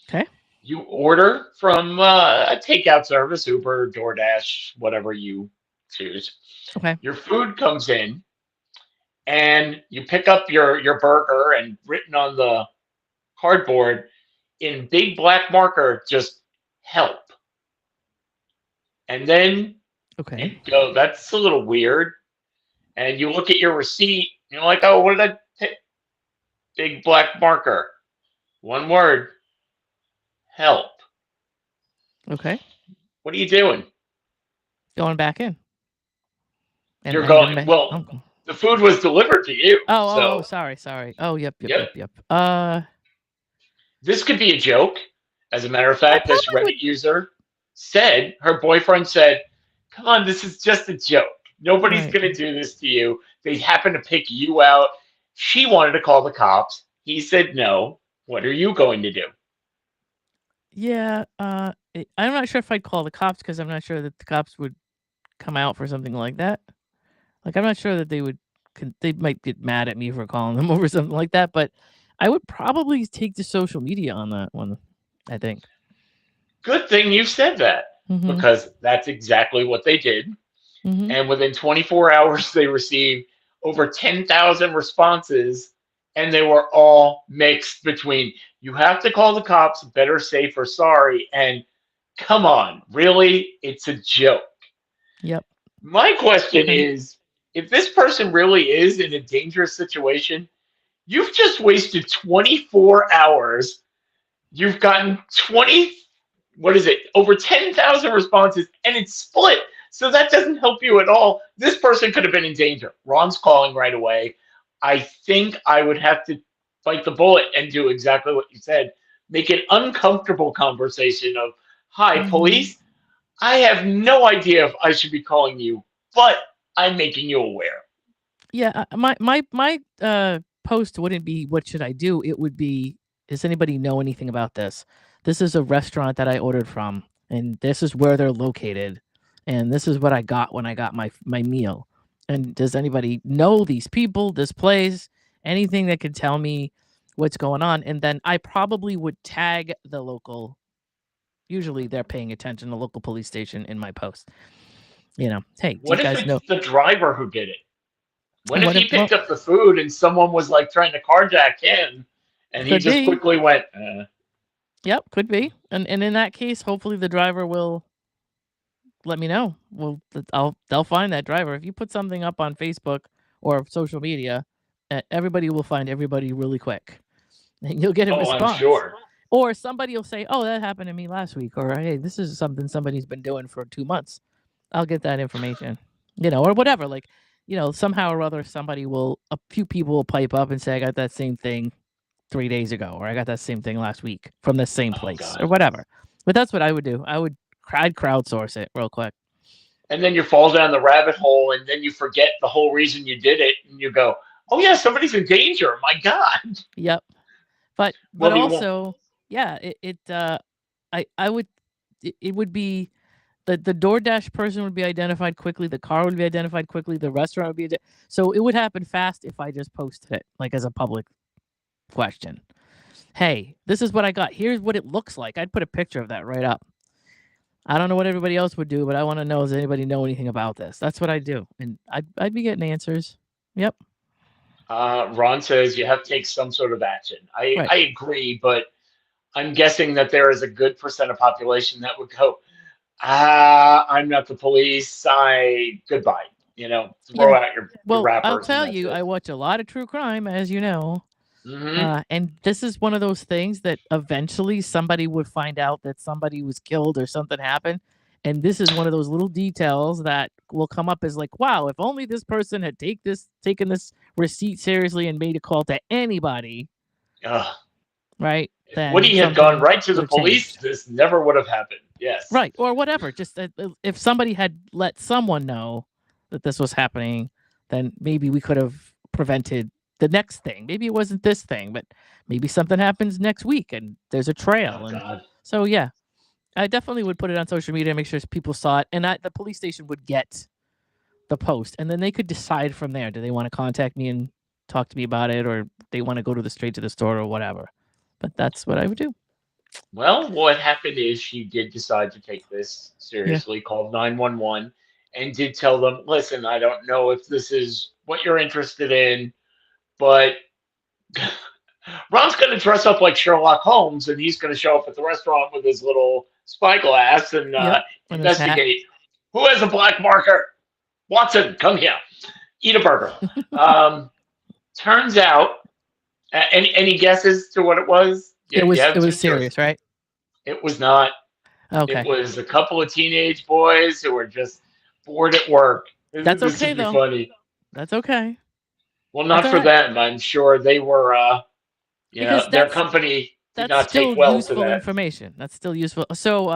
Okay. You order from a takeout service, Uber, DoorDash, whatever you choose. Okay. Your food comes in, and you pick up your burger, and written on the cardboard in big black marker, just "help." And then Okay. you go, "That's a little weird." And you look at your receipt, and you're like, "Oh, what did I pick?" Big black marker, one word, "help." Okay. What are you doing? Going back in You're and going, then well, the food was delivered to you. So, sorry, sorry. Oh, yep, yep, yep. yep, yep. This could be a joke. As a matter of I fact, this probably would. Reddit user said, her boyfriend said, "Come on, this is just a joke. Nobody's Right. going to do this to you. They happen to pick you out." She wanted to call the cops. He said, "No. What are you going to do?" Yeah, I'm not sure if I'd call the cops because 'cause I'm not sure that the cops would come out for something like that. Like, I'm not sure that they might get mad at me for calling them over something like that, but I would probably take to social media on that one, I think. Good thing you said that Mhm, because that's exactly what they did. mhm. And within 24 hours, they received over 10,000 responses, and they were all mixed between "you have to call the cops, better safe or sorry," and "come on, really? It's a joke." Yep. My question Okay. is, if this person really is in a dangerous situation, you've just wasted 24 hours. You've gotten 20, what is it, over 10,000 responses, and it's split. So that doesn't help you at all. This person could have been in danger. Ron's calling right away. I think I would have to bite the bullet and do exactly what you said. Make an uncomfortable conversation of, "Hi, Mhm. police. I have no idea if I should be calling you, but I'm making you aware. Yeah, my post wouldn't be, "What should I do?" It would be, "Does anybody know anything about this? This is a restaurant that I ordered from, and this is where they're located, and this is what I got when I got my meal. And does anybody know these people, this place, anything that could tell me what's going on?" And then I probably would tag the local, usually they're paying attention, the local police station in my post. "Hey, do you What if guys know?" it's the driver who did it? What if What if he well, picked up the food and someone was like trying to carjack him and he could just be. quickly went, Yep, could be. And in that case, hopefully the driver will let me know. Well, they'll find that driver. If you put something up on Facebook or social media, everybody will find everybody really quick, and you'll get a oh, I'm response. sure. Or somebody will say, "Oh, that happened to me last week," or "Hey, this is something somebody's been doing for 2 months." I'll get that information, or whatever. Like, somehow or other, a few people will pipe up and say, "I got that same thing 3 days ago," or "I got that same thing last week from the same Oh, place," or God. whatever. But that's what I would do. I'd crowdsource it real quick. And then you fall down the rabbit hole and then you forget the whole reason you did it and you go, oh, yeah, somebody's in danger. My God. Yep. But Well, you won't. also, yeah, I would it would be the DoorDash person would be identified quickly, the car would be identified quickly, the restaurant would be so it would happen fast if I just posted it like as a public question. "Hey, this is what I got. Here's what it looks like." I'd put a picture of that right up. I don't know what everybody else would do, but I want to know, does anybody know anything about this? That's what I do. And I'd be getting answers. Yep. Ron says you have to take some sort of action. Right. I agree, but I'm guessing that there is a good percent of population that would go, I'm not the police. Goodbye. Throw Yeah. out your Well, I'll wrappers and tell that's you, it. I watch a lot of true crime, as you know. Hmm. And this is one of those things that eventually somebody would find out that somebody was killed or something happened. And this is one of those little details that will come up as like, wow, if only this person had taken this receipt seriously and made a call to anybody, right? If Then Woody had gone something right to would the have police, changed. this never would have happened. Yes. Right. Or whatever. Just if somebody had let someone know that this was happening, then maybe we could have prevented the next thing. Maybe it wasn't this thing, but maybe something happens next week and there's a Oh, trail. And God. so, yeah, I definitely would put it on social media, make sure people saw it. And the police station would get the post. And then they could decide from there. Do they want to contact me and talk to me about it, or they want to go straight to the store or whatever? But that's what I would do. Well, what happened is she did decide to take this Yeah. seriously, called 911, and did tell them, listen, I don't know if this is what you're interested in, but Ron's going to dress up like Sherlock Holmes and he's going to show up at the restaurant with his little spyglass and Yep. And his hat. investigate. Who has a black marker? Watson, come here. Eat a burger. Um, Turns out, any guesses to what it was? It You was have it two was choices. serious, right? It was not. It Okay. was a couple of teenage boys who were just bored at work. That's This okay would be though. funny. That's okay. Well, That's not all for right. them. I'm sure they were, Because their company did that's not take still well to useful that. information. That's still useful. So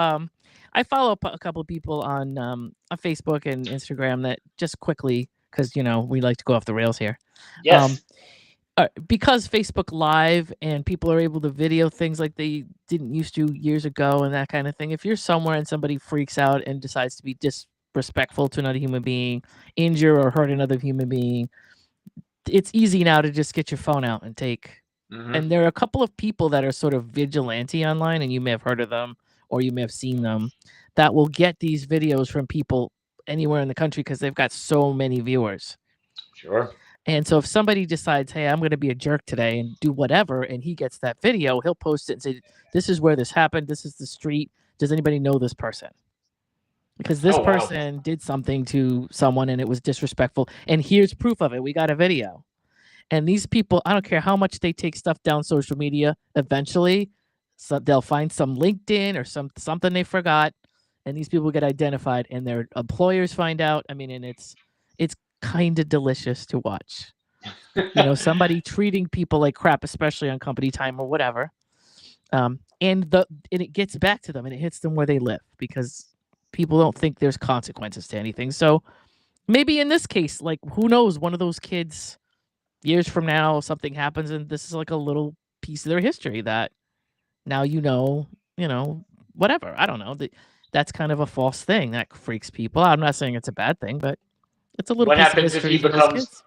I follow up a couple of people on Facebook and Instagram that just quickly, because we like to go off the rails here. Um Yes. because Facebook Live and people are able to video things like they didn't used to years ago and that kind of thing. If you're somewhere and somebody freaks out and decides to be disrespectful to another human being, injure or hurt another human being, it's easy now to just get your phone out and take. Hmm. And there are a couple of people that are sort of vigilante online, and you may have heard of them or you may have seen them, that will get these videos from people anywhere in the country because they've got so many viewers. Sure. And so if somebody decides, hey, I'm going to be a jerk today and do whatever, and he gets that video, he'll post it and say, this is where this happened. This is the street. Does anybody know this person? Because this Oh, wow. person did something to someone and it was disrespectful. And here's proof of it. We got a video. And these people, I don't care how much they take stuff down social media, eventually they'll find some LinkedIn or something they forgot, and these people get identified and their employers find out. I mean, and it's kind of delicious to watch. Somebody treating people like crap, especially on company time or whatever. And it gets back to them and it hits them where they live, because people don't think there's consequences to anything. So maybe in this case, like, who knows, one of those kids years from now, something happens and this is like a little piece of their history that now you know, whatever. I don't know. That's kind of a false thing that freaks people out. I'm not saying it's a bad thing, but it's a little What piece of happens history for those kids.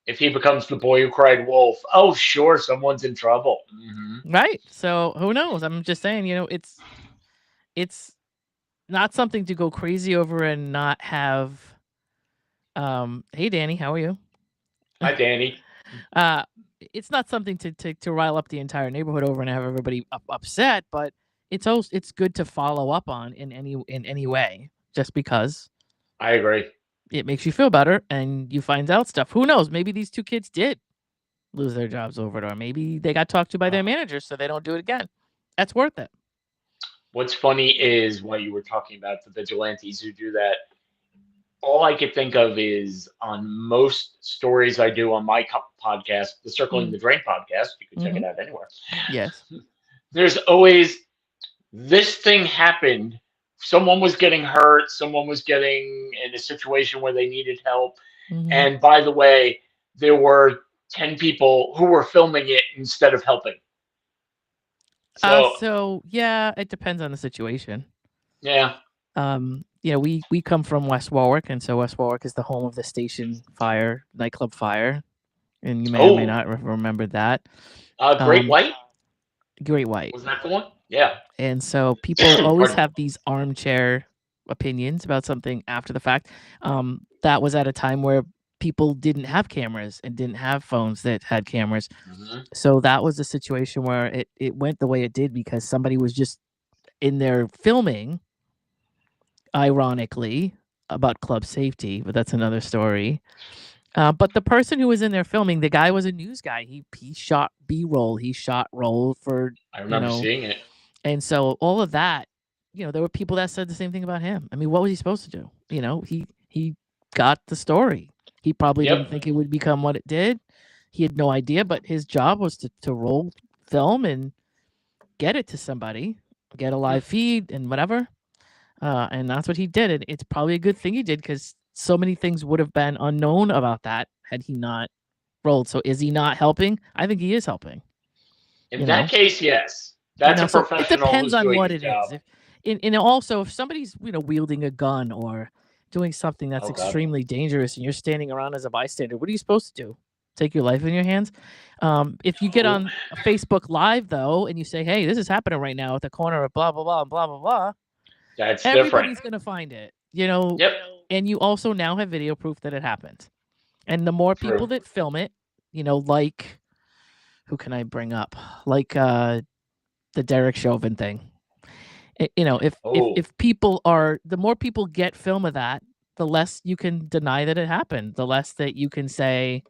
if he becomes the boy who cried wolf? Oh, sure, someone's in trouble. Mm-hmm. Right. So who knows? I'm just saying, it's not something to go crazy over and not have. Hey Danny, how are you? Hi, Danny. It's not something to rile up the entire neighborhood over and have everybody upset, but it's good to follow up on in any way, just because I agree. it makes you feel better and you find out stuff. Who knows? Maybe these two kids did lose their jobs over it, or maybe they got talked to by their managers so they don't do it again. That's worth it. What's funny is while you were talking about the vigilantes who do that, all I could think of is on most stories I do on my podcast, the Circling the Drain podcast. You can check it out anywhere. Yes. There's always this thing happened. Someone was getting hurt. Someone was getting in a situation where they needed help. And by the way, there were 10 people who were filming it instead of helping. So yeah, it depends on the situation. Yeah. We come from West Warwick, and so West Warwick is the home of the station fire, nightclub fire, and you may or may not remember that. Great White? Great White. Was that the one? Yeah. And so people always have these armchair opinions about something after the fact. That was at a time where people didn't have cameras and didn't have phones that had cameras. So that was a situation where it went the way it did because somebody was just in there filming, ironically, about club safety, but that's another story. But the person who was in there filming, the guy was a news guy. He shot B-roll. He shot roll for. I remember seeing it. And so all of that, there were people that said the same thing about him. I mean, what was he supposed to do? He got the story. He probably didn't think it would become what it did. He had no idea, but his job was to roll film and get it to somebody, get a live feed and whatever. And that's what he did. And it's probably a good thing he did because so many things would have been unknown about that had he not rolled. So is he not helping? I think he is helping. In that case, yes. That's a professional. It depends on what it is. And also, if somebody's wielding a gun or doing something that's extremely dangerous and you're standing around as a bystander, what are you supposed to do? Take your life in your hands? If you get on Facebook Live, though, and you say, hey, this is happening right now at the corner of blah, blah, blah, and blah, blah, blah. That's everybody's going to find it, Yep. And you also now have video proof that it happened. And the more people that film it, like, who can I bring up? Like the Derek Chauvin thing. If people are, the more people get film of that, the less you can deny that it happened. The less that you can say,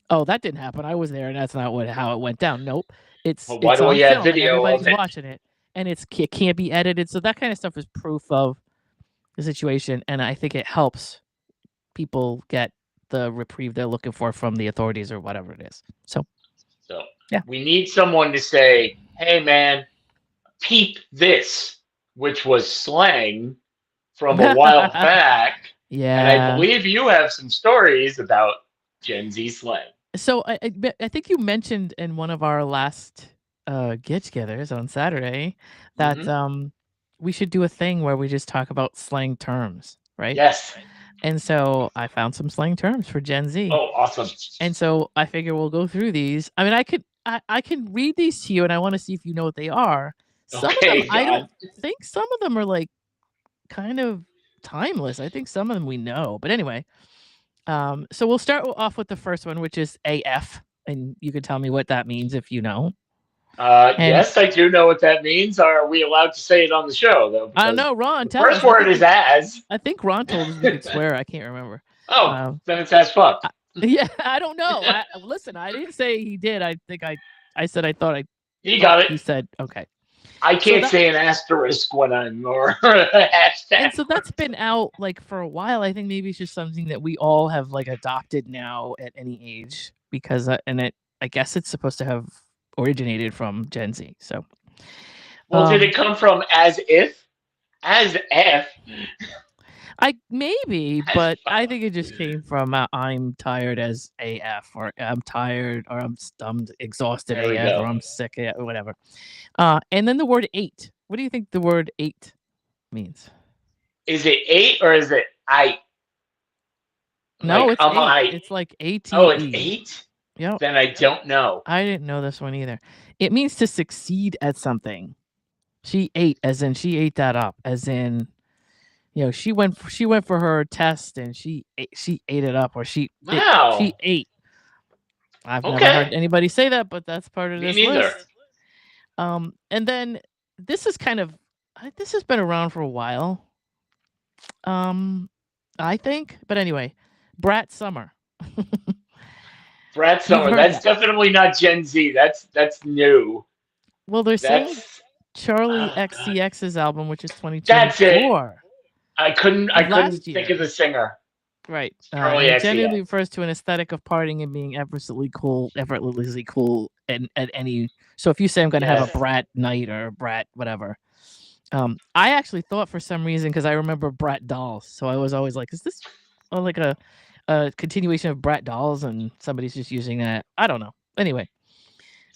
oh, that didn't happen. I was there, and that's not how it went down. Nope. It's why do we have video? Everybody's watching it, and it can't be edited. So that kind of stuff is proof of the situation, and I think it helps people get the reprieve they're looking for from the authorities or whatever it is. So yeah, we need someone to say, "Hey, man, peep this," which was slang from a while back. Yeah, and I believe you have some stories about Gen Z slang. So I think you mentioned in one of our last get-togethers on Saturday that we should do a thing where we just talk about slang terms, right? Yes. And so I found some slang terms for Gen Z. Oh, awesome! And so I figure we'll go through these. I mean, I can read these to you, and I want to see if you know what they are. Some of them, I don't think some of them are like kind of timeless. I think some of them we know, but anyway. So we'll start off with the first one, which is AF, and you can tell me what that means if you know. Yes, I do know what that means. Are we allowed to say it on the show, though? I don't know, Ron. The first word is as. I think Ron told us we could swear. I can't remember. Oh, then it's as fuck. Yeah, I don't know. Listen, I didn't say he did. I think I said I thought I. He got it. He said okay. I can't say an asterisk when I'm or a hashtag. And so that's been out like for a while. I think maybe it's just something that we all have like adopted now at any age because I guess it's supposed to have originated from Gen Z. So, well, did it come from as if? As F. Maybe, but I think it just came from I'm tired as AF, or I'm tired, or I'm exhausted There we AF, or go. I'm sick AF, or whatever. And then the word eight. What do you think the word eight means? Is it 8 or is it I? No, Like it's I'm eight. I. It's like Oh, it's ATE. 8. Yep. Then I don't know. I didn't know this one either. It means to succeed at something. She ate, as in she ate that up, as in, she went for her test and she ate it up, or she Wow. ate. I've never Okay. heard anybody say that, but that's part of Me this neither. list. And then this is this has been around for a while. I think, but anyway, Brat Summer. Brad You've Summer. heard That's that. definitely not Gen Z. That's new. Well, they're saying That's Charlie oh god. XCX's album, which is That's it. 2024 I of couldn't last think of year. the singer. Right. Charlie And it genuinely XCX. refers to an aesthetic of partying and being effortlessly cool at any. So if you say I'm going to have a Yes. brat night or a brat whatever, I actually thought for some reason, because I remember Brat Dolls, so I was always like, is this like a continuation of Brat Dolls, and somebody's just using that? I don't know. Anyway,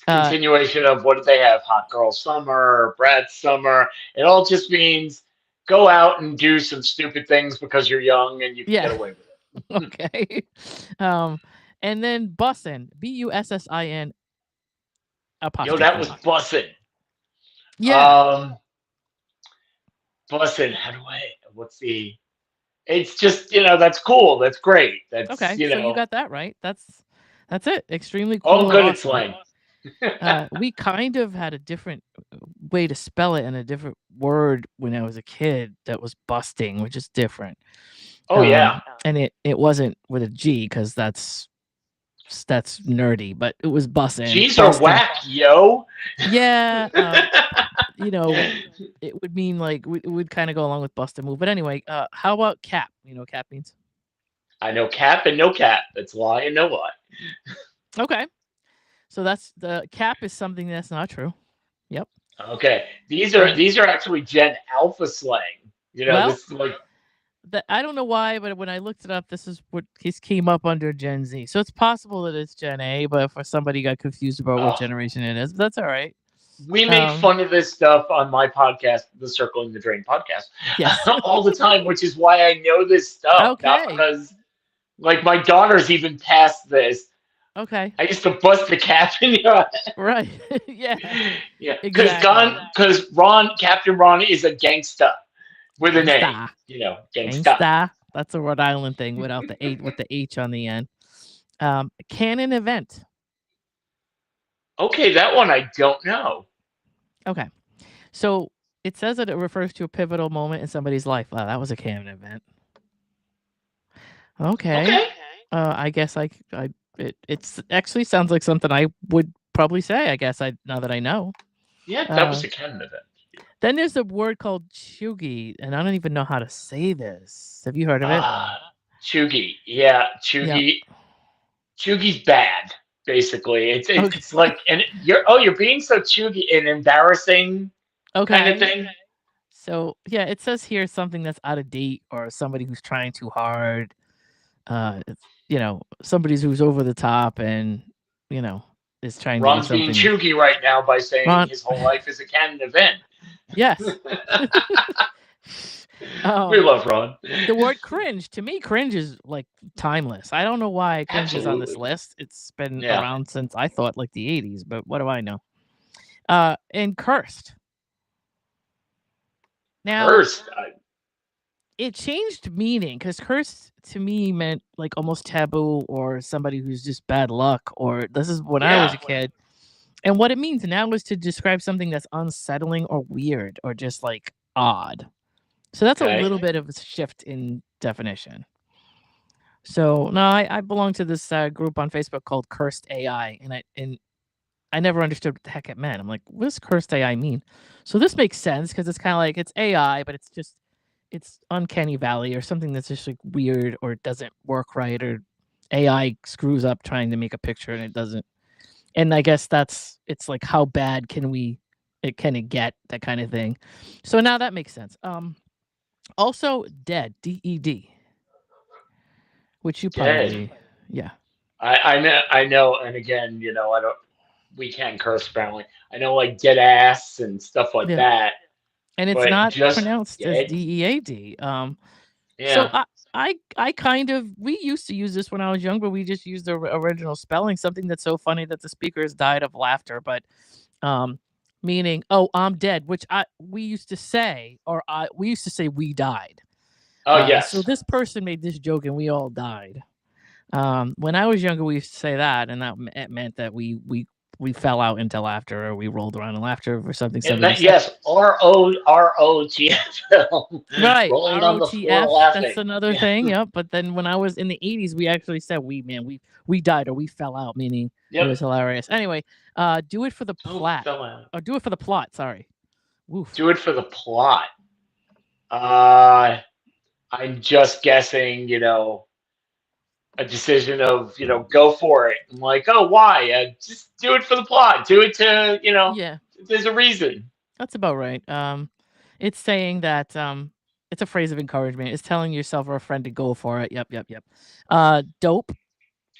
Continuation of what did they have? Hot Girl Summer, Brad Summer. It all just means go out and do some stupid things because you're young and you can yeah, get away with it. okay. And then Bussin, Bussin Yo, that was apostrophe. bussin'. Yeah. Um, bussin'. How do I? What's the? It's just that's cool. That's great. That's Okay, so you got that right. That's it. Extremely oh, I'm cool or good at awesome. slang. We kind of had a different way to spell it and a different word when I was a kid that was busting, which is different. Oh yeah, And it wasn't with a G, because that's nerdy, but it was bussin', G's are bustin'. whack, yo. Yeah, it would mean like it would kind of go along with bust a move. But anyway, how about cap? You know what cap means? I know cap and no cap. That's lie and no lie. Okay, so that's the cap is something that's not true. Yep. Okay, these Uh, are actually Gen Alpha slang. well, This is like I don't know why, but when I looked it up, this is what came up under Gen Z. So it's possible that it's Gen A, but for somebody got confused about what oh, generation it is, but that's all right. we make fun of this stuff on my podcast, the Circling the Drain podcast, Yes. all the time, which is why I know this stuff. Not Okay. because, like, my daughter's even past this. Okay. I used to bust the cap in your Right. Yeah. yeah, Exactly. because Captain Ron is a gangsta with an A. Gangsta. Gangsta. Gangsta. That's a Rhode Island thing without the H, with the H on the end. Canon event. Okay, that one I don't know. Okay. So it says that it refers to a pivotal moment in somebody's life. Wow, that was a canon event. Okay. I guess it's actually sounds like something I would probably say. I guess now that I know. Yeah, that was a canon event. Then there's a word called chuggy, and I don't even know how to say this. Have you heard of it? Chuggy. Yeah, chuggy. Yep. Chuggy's bad. Basically, it's like, and you're being so chuggy and embarrassing, kind of thing. So yeah, it says here something that's out of date, or somebody who's trying too hard. Somebody who's over the top and is trying Ron's to do being something. chuggy right now by saying his whole life is a canon event. Yes. We love Ron. The word cringe, to me, cringe is like timeless. I don't know why cringe is on this list. It's been around since I thought like the 80s, but what do I know? And cursed. Now, cursed. It changed meaning, because cursed to me meant like almost taboo, or somebody who's just bad luck, or this is when I was a kid. And what it means now is to describe something that's unsettling or weird or just like odd. So that's a little bit of a shift in definition. So no, I belong to this group on Facebook called Cursed AI, and I never understood what the heck it meant. I'm like, what does cursed AI mean? So this makes sense, because it's kind of like it's AI, but it's uncanny valley, or something that's just like weird or doesn't work right, or AI screws up trying to make a picture and it doesn't. And I guess it's like, how bad can we it get, that kind of thing. So now that makes sense. Also dead, DED, which you Dead. probably, yeah. I know, and again, I don't. We can't curse apparently. I know like dead ass and stuff like Yeah. that, And it's but not just pronounced as dead. DEAD. So Yeah. I kind of, we used to use this when I was younger. We just used the original spelling, something that's so funny that the speakers died of laughter, but um meaning, oh, I'm dead, which we used to say, or we used to say we died. Oh So yes. this person made this joke and we all died. When I was younger, we used to say that, and it meant that we fell out into laughter, or we rolled around in laughter for something It somebody meant said. yes. ROTFL. Right, Rolling on the floor ROTF. That's laughing. another Yeah. thing. Yep. But then when I was in the 80s, we actually said we died, or we fell out, meaning it Yep. was hilarious. Anyway, do it for the Oh, plot, fell out. or do it for the plot. Sorry. Woof. Do it for the plot. Uh, I'm just guessing. A decision of go for it. I'm like, oh, why? Just do it for the plot. Do it to Yeah, There's a reason. that's about right. It's saying that it's a phrase of encouragement. It's telling yourself or a friend to go for it. Yep, yep, yep. Dope.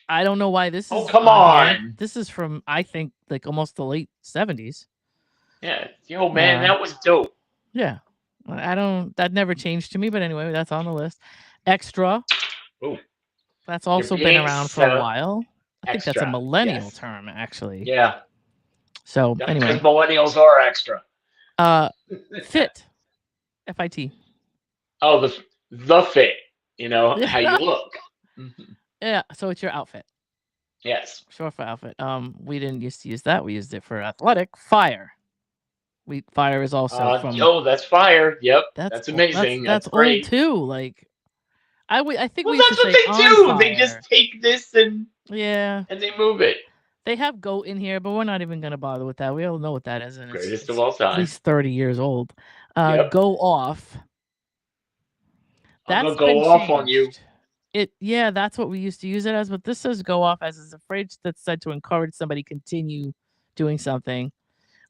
I don't know why this Oh, is come on here. on. This is from, I think, like almost the late 70s. Yeah, yo, man, Uh, that was dope. yeah. I don't, that never changed to me, but anyway, that's on the list. Extra. Oh, That's you're also been being around for a so while. I think that's a extra. millennial Yes. term, actually. Yeah. So Because anyway, millennials are extra. fit. FIT. Oh, the fit. How you look. Mhm. Yeah. So it's your outfit. Yes. Short for outfit. We didn't used to use that. We used it for athletic. Fire. Fire is also from, Yo, that's fire. Yep, that's that's amazing. that's That's old great. too. Like I think Well, we used to that's what say they on do. They just fire. take this and Yeah. and they move it. They have goat in here, but we're not even gonna bother with that. We all know what that is, and Greatest of it's all at time. least 30 years old. Yep. Go off. I'm That's gonna been go off on you. changed. Yeah, that's what we used to use it as, but this says go off as is a phrase that's said to encourage somebody continue doing something.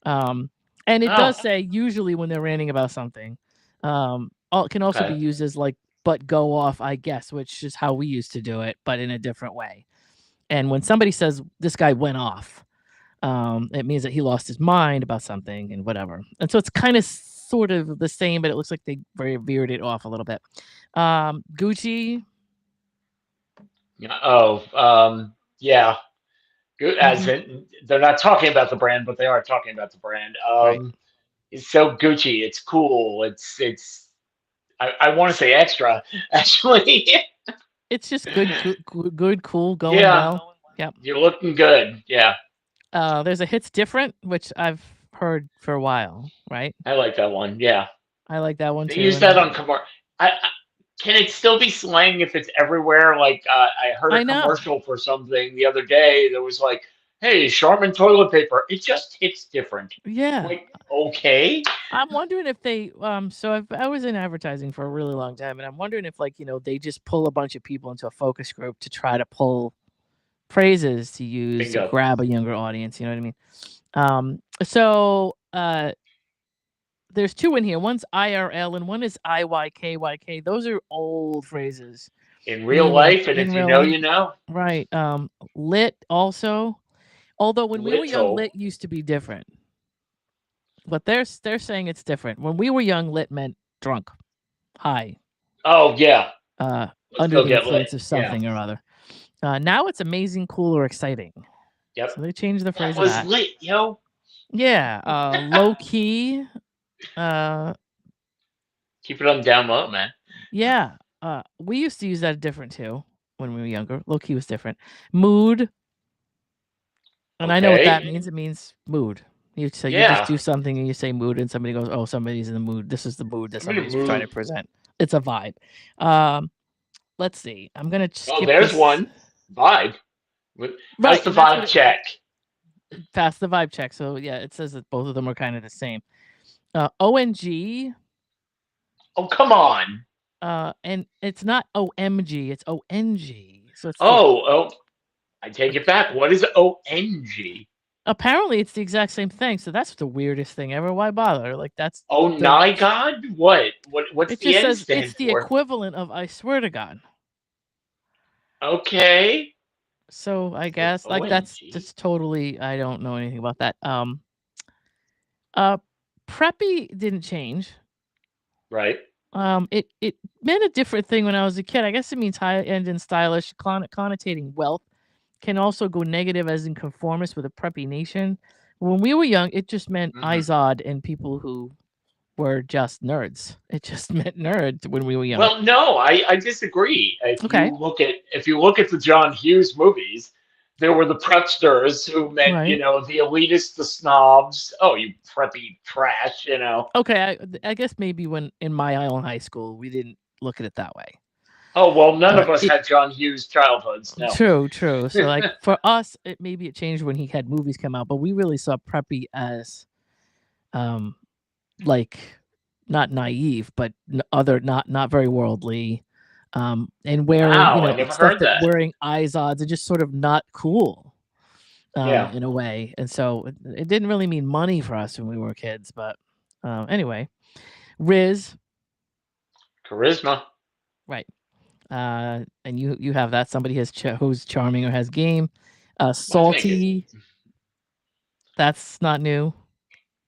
Um, and it Oh, does say usually when they're ranting about something. It can also be okay. used as like, but go off, I guess, which is how we used to do it, but in a different way. And when somebody says this guy went off, it means that he lost his mind about something and whatever. And so it's kind of sort of the same, but it looks like they very veered it off a little bit. Gucci. Yeah. Oh, yeah. Good. As Mhm. in, they're not talking about the brand, but they are talking about the brand. Right. It's so Gucci. It's cool. It's. I want to say extra, actually. It's just good, cool, going Yeah, well. Yep. you're looking good. Yeah, There's a hits different, which I've heard for a while, right? I like that one. Yeah, I like that one they too. use And that then on commercial. Can it still be slang if it's everywhere? Like I heard a I know. commercial for something the other day that was like, "Hey, Charmin toilet paper. It just hits different." Yeah. Like, okay. I'm wondering if they so I was in advertising for a really long time, and I'm wondering if, like, they just pull a bunch of people into a focus group to try to pull phrases to use to Bingo. grab a younger audience, you know what I mean? So there's two in here. One's IRL and one is IYKYK. Those are old phrases, In real meaning life, and in if you real know, life. you know. Right. Lit also. Although when we were young, Little. lit used to be different. But they're saying it's different. When we were young, lit meant drunk, high, Oh yeah. Let's under go the get lit. influence of Yeah. something or other. Now it's amazing, cool, or exciting. Yep. So they changed the That phrase of was that. lit, yo. Yeah. Low key. Keep it on down low, man. Yeah. We used to use that different too when we were younger. Low key was different. Mood. And I know what that Okay. means. It means mood. You just Yeah. do something and you say mood, and somebody goes, "Oh, somebody's in the mood. This is the mood that I'm in a somebody's trying to mood. present." It's a vibe. Um, let's see. I'm gonna Oh, skip there's this. one. Vibe. How's Right, the and that's what vibe it check? passed the vibe check. So yeah, it says that both of them are kind of the same. ONG. Oh, come on. And it's not OMG. It's ONG. So it's like, Oh, I take it back. What is ONG? Apparently, it's the exact same thing, so that's the weirdest thing ever. Why bother? Like, that's Oh the my God! What? What's it the just N says it's stand the for? equivalent of "I swear to God." Okay. So, I Like guess, like, that's OMG. just totally I don't know anything about that. Uh, preppy didn't change. Right. It meant a different thing when I was a kid. I guess it means high-end and stylish, connotating wealth. Can also go negative as in conformist with a preppy nation. When we were young, it just meant Hmm. Izod and people who were just nerds. It just meant nerd when we were young. Well, no, I disagree. Okay. If you look at the John Hughes movies, there were the prepsters who meant, Right. the elitists, the snobs. Oh, you preppy trash, Okay, I guess maybe when in my own high school, we didn't look at it that way. Oh, well, none of us It had John Hughes childhoods, no. true, true. So, like, for us, it changed when he had movies come out, but we really saw preppy as, um, like, not naive, but other not very worldly, and wearing, Wow, I never stuff heard that that. wearing Izods are just sort of not cool, Yeah. in a way, and so it didn't really mean money for us when we were kids, but, anyway. Riz, Charisma. right, and you have that, somebody who's charming or has game. Well, thank you. Salty, that's not new.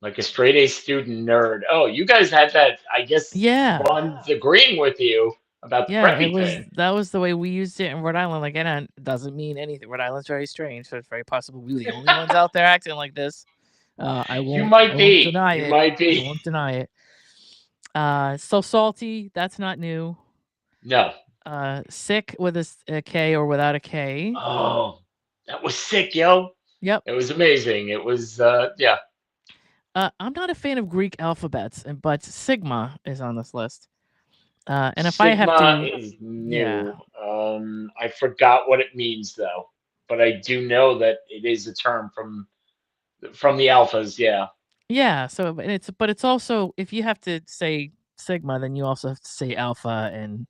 Like a straight A student nerd. Oh, you guys had that, I guess, Yeah. Ron's agreeing with you about the Yeah, it preppy was thing. that was the way we used it in Rhode Island. Like, and it doesn't mean anything. Rhode Island's very strange, so it's very possible we were the only ones out there acting like this. You I might won't be. deny You it. might I be. won't deny it. So salty, that's not new. No. Sick with a K or without a K. Oh, that was sick, yo. Yep. It was amazing. It was, yeah. I'm not a fan of Greek alphabets, but Sigma is on this list. And if I have Sigma to, is yeah, new. I forgot what it means though, but I do know that it is a term from the alphas. Yeah. yeah. So, and it's also if you have to say Sigma, then you also have to say alpha and And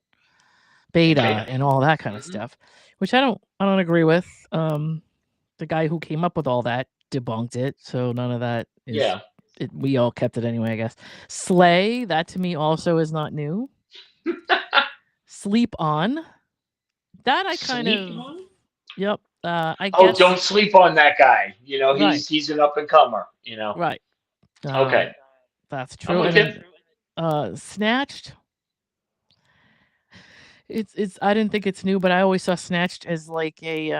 beta beta. and all that kind of Hmm. stuff, which I don't agree with. The guy who came up with all that debunked it, so none of that is Yeah. it, we all kept it anyway, I guess. Slay, that to me also is not new. Sleep on, that I kind Sleep of on? yep. I Oh, guess don't sleep on that guy. right, He's an up and comer. right. Okay. That's I'm true. with And you. then snatched, it's I didn't think it's new, but I always saw snatched as like a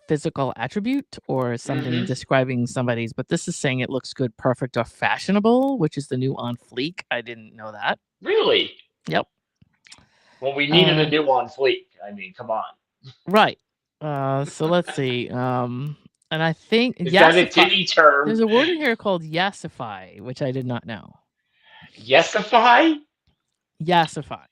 physical attribute or something Hmm. describing somebody's, but this is saying it looks good, perfect, or fashionable, which is the new on fleek. I didn't know that. Really? Yep. Well, we needed a Uh, new on fleek. I mean, come on. right. So let's see. And I think Is that a yassify. tinny term? There's a word in here called yassify, which I did not know. Yesify? Yassify.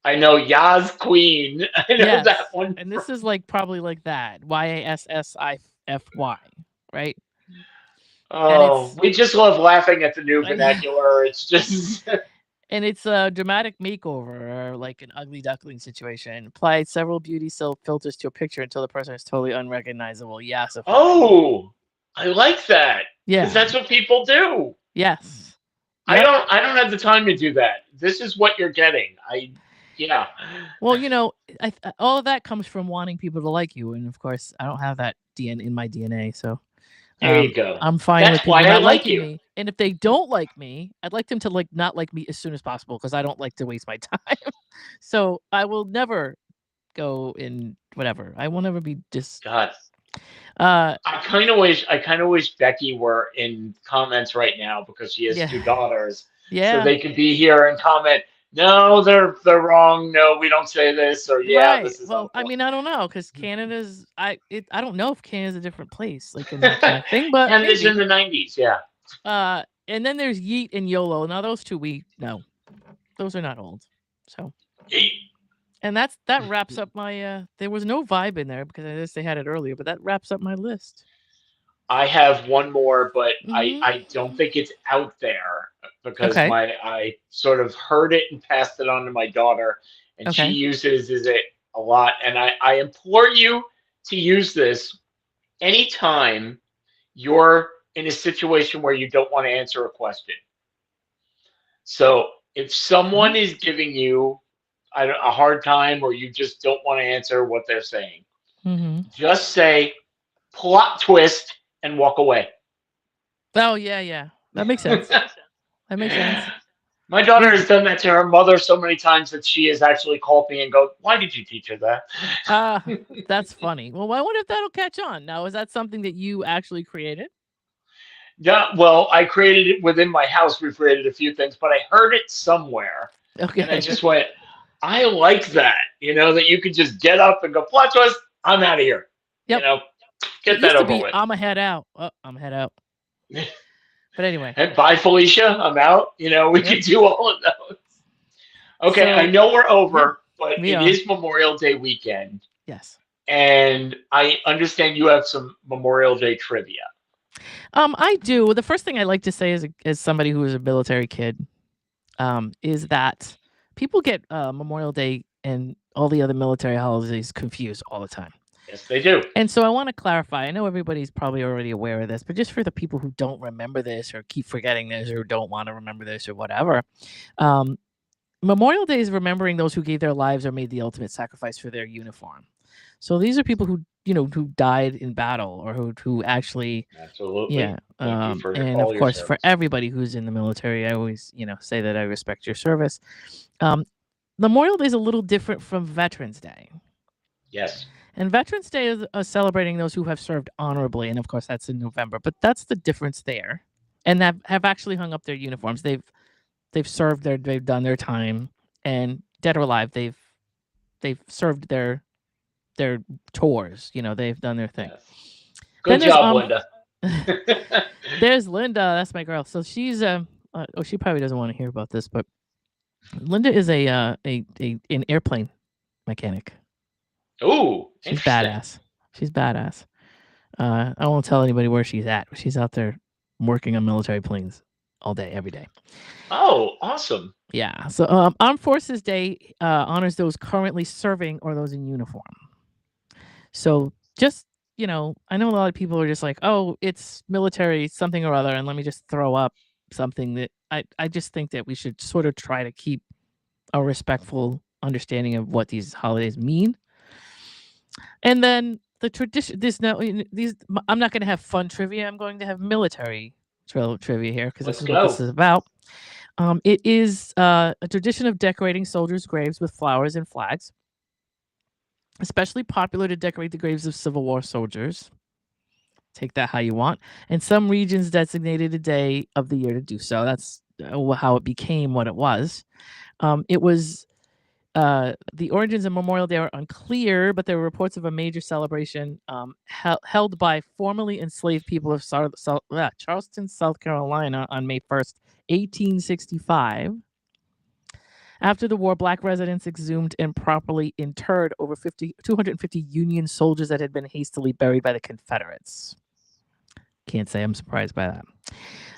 I know Yas Queen. I know Yes. that one And from. this is like probably like that. Yassify, right? And Oh, we just love laughing at the new I know. vernacular. It's just. And it's a dramatic makeover, or like an ugly duckling situation. Applied several beauty filters to a picture until the person is totally unrecognizable. Yassify. Oh, I like that because Yeah. that's what people do. Yes. I Yep. don't. I don't have the time to do that. This is what you're getting. Yeah. Well, all of that comes from wanting people to like you, and of course, I don't have that DN in my DNA, so There you go. I'm fine with That's why people I not like liking you. me. And if they don't like me, I'd like them to not like me as soon as possible because I don't like to waste my time. So I will never go in whatever. I will never be God, uh I kind of wish Becky were in comments right now because she has yeah. two daughters, so Yeah. they could be here and comment. No, they're wrong. No, we don't say this. Or yeah, Right. this is Well, I uncle. mean, I don't know because Canada's I don't know if Canada's a different place, like in that kind of thing, but Canada's in maybe. the '90s. Yeah. And then there's Yeet and YOLO. Now those two we no. Those are not old. So and that wraps up my there was no vibe in there because I guess they had it earlier, but that wraps up my list. I have one more, but Mhm. I don't think it's out there because Okay. I sort of heard it and passed it on to my daughter, and she Okay. uses it a lot. And I implore you to use this anytime you're in a situation where you don't want to answer a question. So if someone is giving you a hard time or you just don't want to answer what they're saying, just say plot twist and walk away. Oh, yeah. That makes sense. That makes sense. My daughter has done that to her mother so many times that she has actually called me and go, "Why did you teach her that?" That's funny. Well, I wonder if that'll catch on. Now, is that something that you actually created? Yeah, well, I created it within my house. We created a few things, but I heard it somewhere, and I Okay. just went, "I like that." That you could just get up and go, "Plot twist, I'm out of here." Yep. Get It that used to over be, with. I'm a head out. Oh, I'm a head out. But anyway. And bye, Felicia. I'm out. We could do all of those. Okay, I So, know we're over, but we it are. is Memorial Day weekend. Yes. And I understand you have some Memorial Day trivia. I do. The first thing I like to say as somebody who is a military kid, is that people get Memorial Day and all the other military holidays confused all the time. Yes, they do. And so I want to clarify. I know everybody's probably already aware of this, but just for the people who don't remember this or keep forgetting this or don't want to remember this or whatever, Memorial Day is remembering those who gave their lives or made the ultimate sacrifice for their uniform. So these are people who died in battle or who actually. Absolutely. Yeah. Thank you for And all of your course, for service. everybody who's in the military, I always say that I respect your service. Memorial Day is a little different from Veterans Day. Yes. And Veterans Day is celebrating those who have served honorably, and of course that's in November. But that's the difference there, and that have actually hung up their uniforms. They've served they've done their time, and dead or alive, they've served their tours. They've done their thing. Yes. Good job, Linda. There's Linda. That's my girl. So she's she probably doesn't want to hear about this, but Linda is an airplane mechanic. Ooh, she's badass. She's badass. I won't tell anybody where she's at. She's out there working on military planes all day, every day. Oh, awesome. Yeah. So Armed Forces Day honors those currently serving or those in uniform. So just, I know a lot of people are just like, oh, it's military something or other, and let me just throw up something that I just think that we should sort of try to keep a respectful understanding of what these holidays mean. And then the tradition, I'm not going to have fun trivia. I'm going to have military trivia here because this is what this is about. It is a tradition of decorating soldiers' graves with flowers and flags, especially popular to decorate the graves of Civil War soldiers. Take that how you want. And some regions designated a day of the year to do so. That's how it became what it was. It was the origins of Memorial Day are unclear, but there were reports of a major celebration held by formerly enslaved people of Charleston, South Carolina on May 1st, 1865. After the war, Black residents exhumed and properly interred over 250 Union soldiers that had been hastily buried by the Confederates. Can't say I'm surprised by that.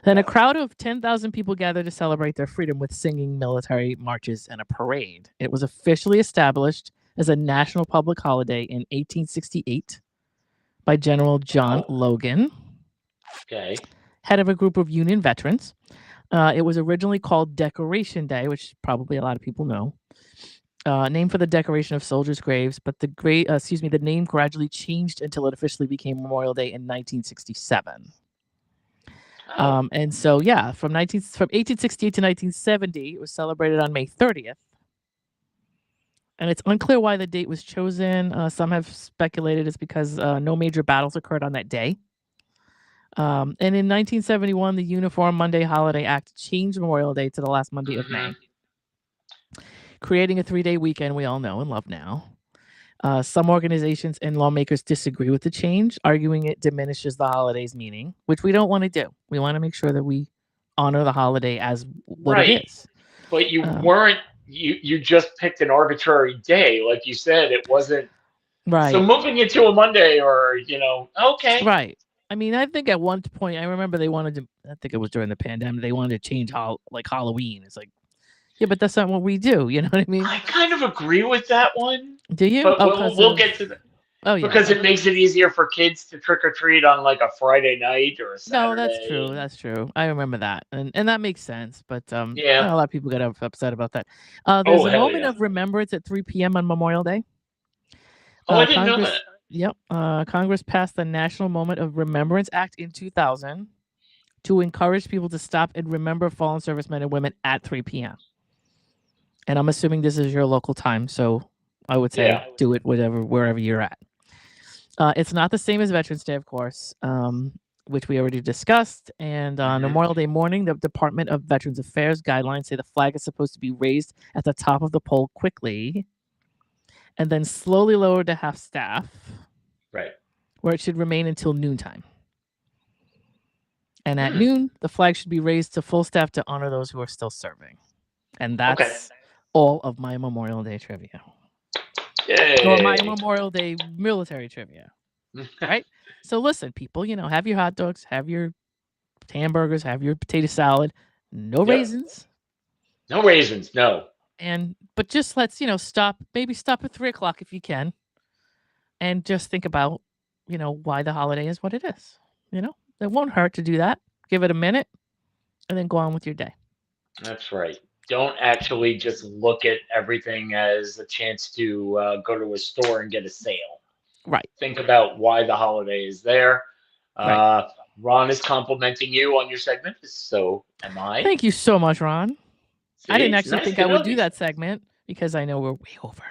Then a crowd of 10,000 people gathered to celebrate their freedom with singing, military marches, and a parade. It was officially established as a national public holiday in 1868 by General John Logan, head of a group of Union veterans. It was originally called Decoration Day, which probably a lot of people know. Named for the decoration of soldiers' graves, but the name gradually changed until it officially became Memorial Day in 1967. And so, from 1868 to 1970, it was celebrated on May 30th. And it's unclear why the date was chosen. Some have speculated it's because no major battles occurred on that day. And in 1971, the Uniform Monday Holiday Act changed Memorial Day to the last Monday of May, creating a 3-day weekend we all know and love now. Some organizations and lawmakers disagree with the change, arguing it diminishes the holiday's meaning, which we don't want to do. We want to make sure that we honor the holiday as what it is. But you weren't, you just picked an arbitrary day. Like you said, it wasn't. Right. So moving it to a Monday or, okay. Right. I mean, I think at one point, I remember they wanted to, I think it was during the pandemic, they wanted to change Halloween. It's like, yeah, but that's not what we do. You know what I mean? I kind of agree with that one. Do you? But we'll get to that. Oh yeah, because it makes it easier for kids to trick or treat on like a Friday night or a no, that's Saturday. true. That's true. I remember that, and that makes sense. But Yeah. a lot of people get upset about that. There's Oh, a hell moment yeah. of remembrance at 3 p.m. on Memorial Day. Oh, I didn't know that. Congress, yep, Congress passed the National Moment of Remembrance Act in 2000 to encourage people to stop and remember fallen servicemen and women at 3 p.m. And I'm assuming this is your local time, so I would say Yeah. do it wherever you're at. It's not the same as Veterans Day, of course, which we already discussed. And on Memorial Day morning, the Department of Veterans Affairs guidelines say the flag is supposed to be raised at the top of the pole quickly and then slowly lowered to half staff, Right. where it should remain until noontime. And at noon, the flag should be raised to full staff to honor those who are still serving. And that's all of my Memorial Day trivia. Yay. Or my Memorial Day military trivia. Right? So listen, people, have your hot dogs, have your hamburgers, have your potato salad, no raisins. No raisins, no. But just let's, stop at 3:00 if you can. And just think about, why the holiday is what it is. It won't hurt to do that. Give it a minute and then go on with your day. That's right. Don't actually just look at everything as a chance to go to a store and get a sale. Right. Think about why the holiday is there. Right. Ron is complimenting you on your segment, so am I. Thank you so much, Ron. See, I didn't it's actually nice think to I would know do these that segment because I know we're way over.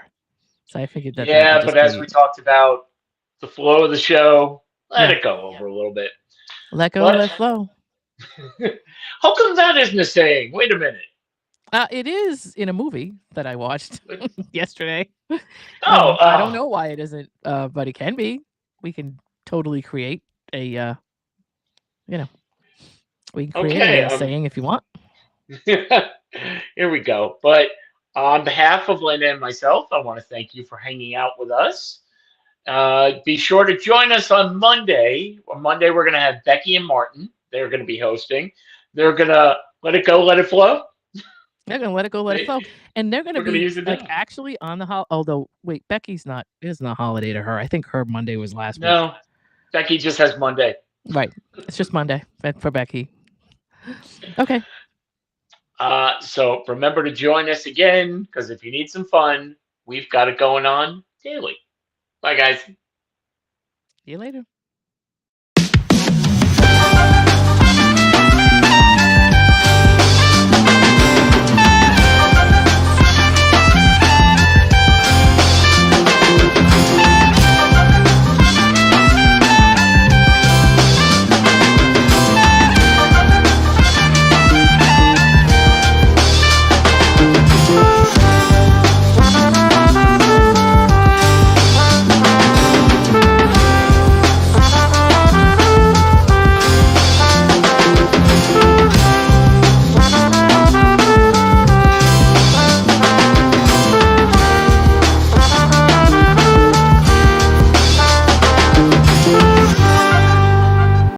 So I figured that would Yeah, just but as be we talked about the flow of the show, let Yeah. it go over a little bit. let go, But let flow. how come that isn't a saying? Wait a minute. It is in a movie that I watched yesterday. Oh, I don't know why it isn't, but it can be. We can totally create a, we can create a saying if you want. Here we go. But on behalf of Linda and myself, I want to thank you for hanging out with us. Be sure to join us on Monday. On Monday, we're going to have Becky and Martin. They're going to be hosting. They're going to let it go, let it flow. They're going to let it go, let it flow. And they're going to be like actually on the although, wait, Becky's not, it isn't a holiday to her. I think her Monday was last week. No, Becky just has Monday. Right. It's just Monday for Becky. Okay. So remember to join us again, because if you need some fun, we've got it going on daily. Bye, guys. See you later.